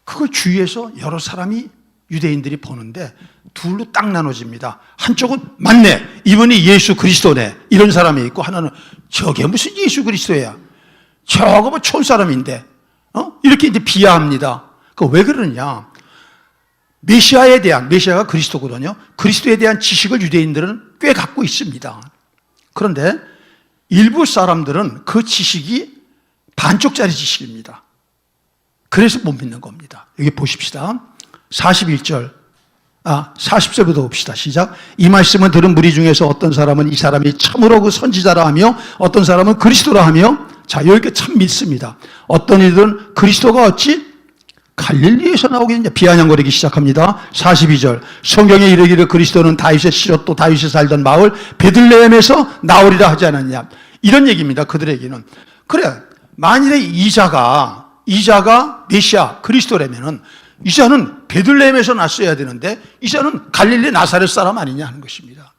그걸 주위에서 여러 사람이 유대인들이 보는데 둘로 딱 나눠집니다. 한쪽은 맞네, 이분이 예수 그리스도네, 이런 사람이 있고, 하나는 저게 무슨 예수 그리스도야, 저거 뭐 촌사람인데 이렇게 이제 비하합니다. 그 왜 그러냐? 메시아에 대한, 메시아가 그리스도거든요. 그리스도에 대한 지식을 유대인들은 꽤 갖고 있습니다. 그런데 일부 사람들은 그 지식이 반쪽짜리 지식입니다. 그래서 못 믿는 겁니다. 여기 보십시다. 40절부터 봅시다. 시작. 이 말씀을 들은 무리 중에서 어떤 사람은 이 사람이 참으로 그 선지자라 하며 어떤 사람은 그리스도라 하며, 자, 여기 참 믿습니다. 어떤 이들은 그리스도가 어찌 갈릴리에서 나오겠느냐 비아냥거리기 시작합니다. 42절. 성경에 이르기를 그리스도는 다윗의 씨로 또 다윗이 살던 마을 베들레헴에서 나오리라 하지 않았냐. 이런 얘기입니다. 그들에게는. 그래, 만일에 이자가 메시아 그리스도라면은 이자는 베들레헴에서 났어야 되는데 이자는 갈릴리 나사렛 사람 아니냐 하는 것입니다.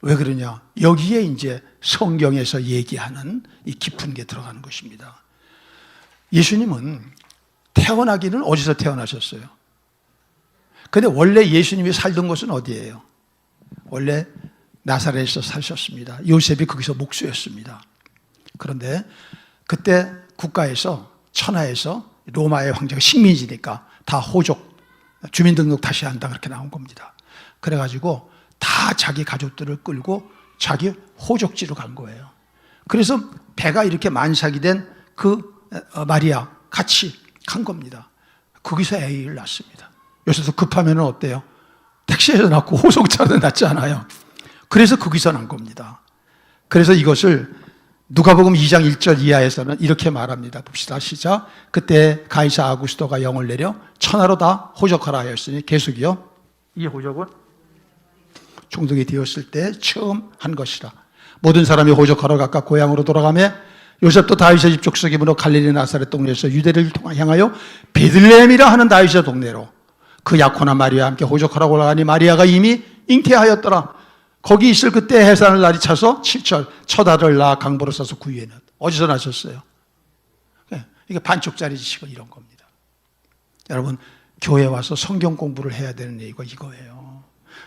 왜 그러냐? 여기에 이제 성경에서 얘기하는 이 깊은 게 들어가는 것입니다. 예수님은 태어나기는 어디서 태어나셨어요? 근데 원래 예수님이 살던 곳은 어디예요? 원래 나사렛에서 사셨습니다. 요셉이 거기서 목수였습니다. 그런데 그때 국가에서, 천하에서 로마의 황제가 식민지니까 다 호족, 주민등록 다시 한다 그렇게 나온 겁니다. 그래가지고 다 자기 가족들을 끌고 자기 호족지로 간 거예요. 그래서 배가 이렇게 만삭이 된 그 마리아 같이 간 겁니다. 거기서 애를 낳습니다. 요새도 급하면 어때요? 택시에서 낳고 호송차도 낳지 않아요. 그래서 거기서 난 겁니다. 그래서 이것을 누가복음 2장 1절 이하에서는 이렇게 말합니다. 봅시다. 시작. 그때 가이사 아구스토가 영을 내려 천하로 다 호적하라 하였으니, 계속이요. 이 호적은 총독이 되었을 때 처음 한 것이라. 모든 사람이 호적하러 각각 고향으로 돌아가며 요셉도 다윗의 집 족속이므로 갈릴리 나사렛 동네에서 유대를 향하여 베들레헴이라 하는 다윗의 동네로 그 약혼한 마리아와 함께 호적하러 올라가니 마리아가 이미 잉태하였더라. 거기 있을 그때 해산을 날이 차서 7절 첫 아들을 낳아 강보로 싸서 구유에는. 어디서 나셨어요? 이게 반쪽짜리 지식은 이런 겁니다. 여러분, 교회 와서 성경 공부를 해야 되는 얘기가 이거예요.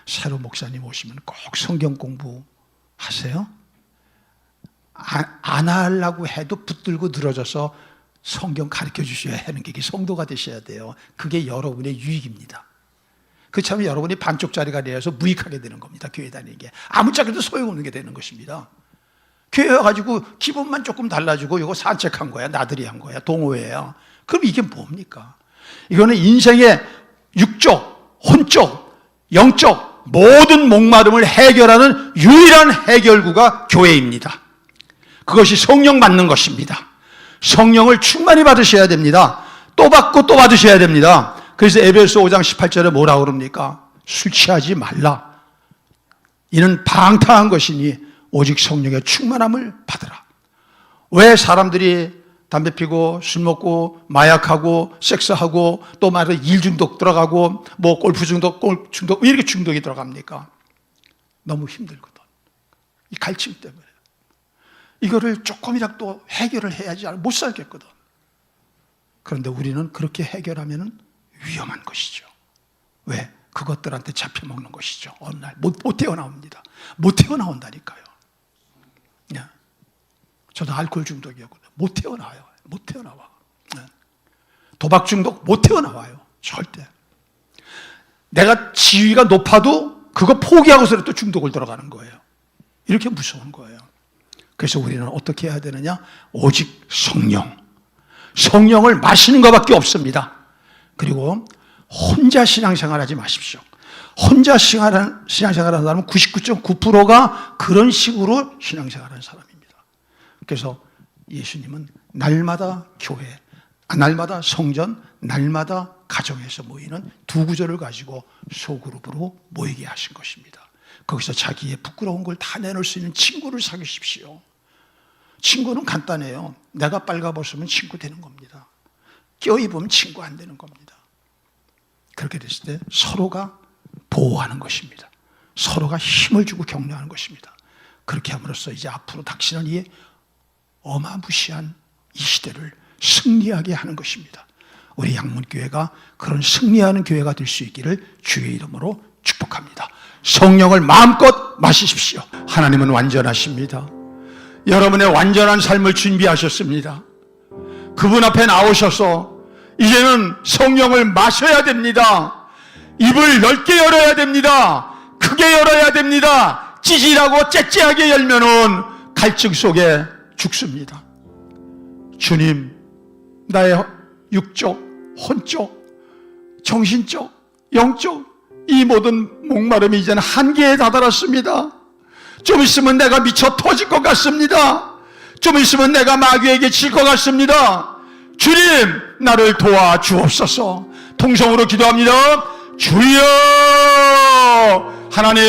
새로 목사님 오시면 꼭 성경 공부 하세요. 안 하려고 해도 붙들고 늘어져서 성경 가르쳐 주셔야 하는 게 성도가 되셔야 돼요. 그게 여러분의 유익입니다. 그렇지 않으면 여러분이 반쪽짜리가 되어서 무익하게 되는 겁니다. 교회 다니는 게 아무짝에도 소용없는 게 되는 것입니다. 교회 와가지고 기분만 조금 달라지고 이거 산책한 거야, 나들이 한 거야, 동호회야. 그럼 이게 뭡니까? 이거는 인생의 육적, 혼적, 영적 모든 목마름을 해결하는 유일한 해결구가 교회입니다. 그것이 성령 받는 것입니다. 성령을 충만히 받으셔야 됩니다. 또 받고 또 받으셔야 됩니다. 그래서 에베소 5장 18절에 뭐라고 그럽니까? 술 취하지 말라. 이는 방탕한 것이니 오직 성령의 충만함을 받으라. 왜 사람들이 담배 피고 술 먹고 마약하고 섹스하고 또 말해 일 중독 들어가고 뭐 골프 중독, 골 중독 왜 이렇게 중독이 들어갑니까? 너무 힘들거든. 이 갈증 때문에. 이거를 조금이라도 해결을 해야지 못 살겠거든. 그런데 우리는 그렇게 해결하면 위험한 것이죠. 왜? 그것들한테 잡혀먹는 것이죠. 어느 날 못 태어나옵니다. 못 태어나온다니까요. 저도 알코올 중독이었거든요. 못 태어나와요. 못 태어나와. 도박 중독 못 태어나와요. 절대. 내가 지위가 높아도 그거 포기하고서 또 중독을 들어가는 거예요. 이렇게 무서운 거예요. 그래서 우리는 어떻게 해야 되느냐? 오직 성령을 마시는 것밖에 없습니다. 그리고 혼자 신앙생활하지 마십시오. 혼자 신앙생활하는 사람은 99.9%가 그런 식으로 신앙생활하는 사람입니다. 그래서 예수님은 날마다 교회, 날마다 성전, 날마다 가정에서 모이는 두 구절을 가지고 소그룹으로 모이게 하신 것입니다. 거기서 자기의 부끄러운 걸 다 내놓을 수 있는 친구를 사귀십시오. 친구는 간단해요. 내가 빨가벗으면 친구 되는 겁니다. 껴입으면 친구 안 되는 겁니다. 그렇게 됐을 때 서로가 보호하는 것입니다. 서로가 힘을 주고 격려하는 것입니다. 그렇게 함으로써 이제 앞으로 닥치는 이 어마무시한 이 시대를 승리하게 하는 것입니다. 우리 양문교회가 그런 승리하는 교회가 될 수 있기를 주의 이름으로 축복합니다. 성령을 마음껏 마시십시오. 하나님은 완전하십니다. 여러분의 완전한 삶을 준비하셨습니다. 그분 앞에 나오셔서 이제는 성령을 마셔야 됩니다. 입을 넓게 열어야 됩니다. 크게 열어야 됩니다. 찌질하고 째째하게 열면은 갈증 속에 죽습니다. 주님, 나의 육적, 혼적, 정신적, 영적 이 모든 목마름이 이제는 한계에 다다랐습니다. 좀 있으면 내가 미쳐 터질 것 같습니다. 좀 있으면 내가 마귀에게 질 것 같습니다. 주님, 나를 도와 주옵소서. 통성으로 기도합니다. 주여! 하나님,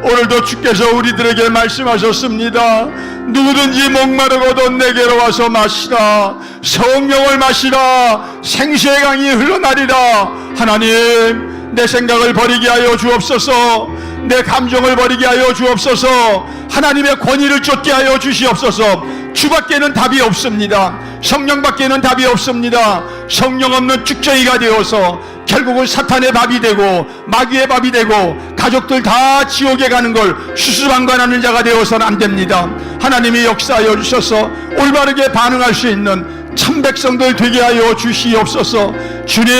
오늘도 주께서 우리들에게 말씀하셨습니다. 누구든지 목마르고도 내게로 와서 마시라. 성령을 마시라. 생수의 강이 흘러나리라. 하나님, 내 생각을 버리게 하여 주옵소서. 내 감정을 버리게 하여 주옵소서. 하나님의 권위를 쫓게 하여 주시옵소서. 주밖에는 답이 없습니다. 성령밖에는 답이 없습니다. 성령 없는 죽정이가 되어서 결국은 사탄의 밥이 되고 마귀의 밥이 되고 가족들 다 지옥에 가는 걸 수수방관하는 자가 되어서는 안 됩니다. 하나님이 역사하여 주셔서 올바르게 반응할 수 있는 참 백성들 되게 하여 주시옵소서. 주님,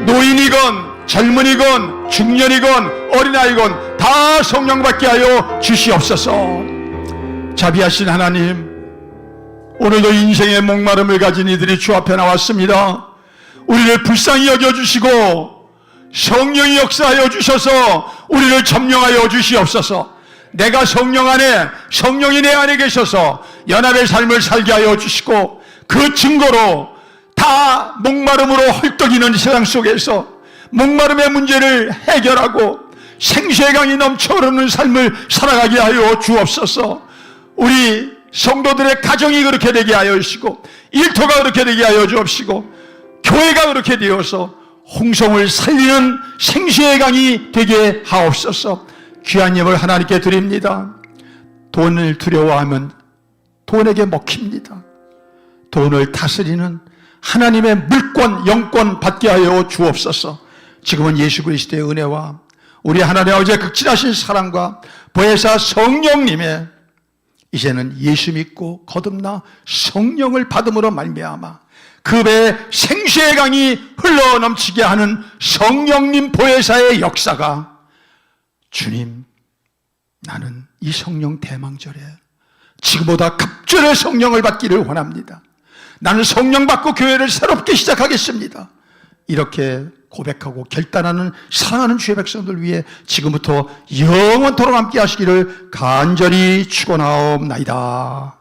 노인이건 젊은이건 중년이건 어린아이건 다 성령 받게 하여 주시옵소서. 자비하신 하나님, 오늘도 인생의 목마름을 가진 이들이 주 앞에 나왔습니다. 우리를 불쌍히 여겨주시고 성령이 역사하여 주셔서 우리를 점령하여 주시옵소서. 내가 성령 안에, 성령이 내 안에 계셔서 연합의 삶을 살게 하여 주시고 그 증거로 다 목마름으로 헐떡이는 세상 속에서 목마름의 문제를 해결하고 생수의 강이 넘쳐 흐르는 삶을 살아가게 하여 주옵소서. 우리 성도들의 가정이 그렇게 되게 하여 주시고 일터가 그렇게 되게 하여 주옵시고 교회가 그렇게 되어서 홍성을 살리는 생수의 강이 되게 하옵소서. 귀한 예물 하나님께 드립니다. 돈을 두려워하면 돈에게 먹힙니다. 돈을 다스리는 하나님의 물권, 영권 받게 하여 주옵소서. 지금은 예수 그리스도의 은혜와 우리 하나님 아버지의 극진하신 사랑과 보혜사 성령님의 이제는 예수 믿고 거듭나 성령을 받음으로 말미암아 그 배에 생수의 강이 흘러넘치게 하는 성령님 보혜사의 역사가, 주님, 나는 이 성령 대망절에 지금보다 갑절의 성령을 받기를 원합니다. 나는 성령 받고 교회를 새롭게 시작하겠습니다. 이렇게 고백하고 결단하는 사랑하는 주의 백성들 위해 지금부터 영원토록 함께 하시기를 간절히 축원하옵나이다.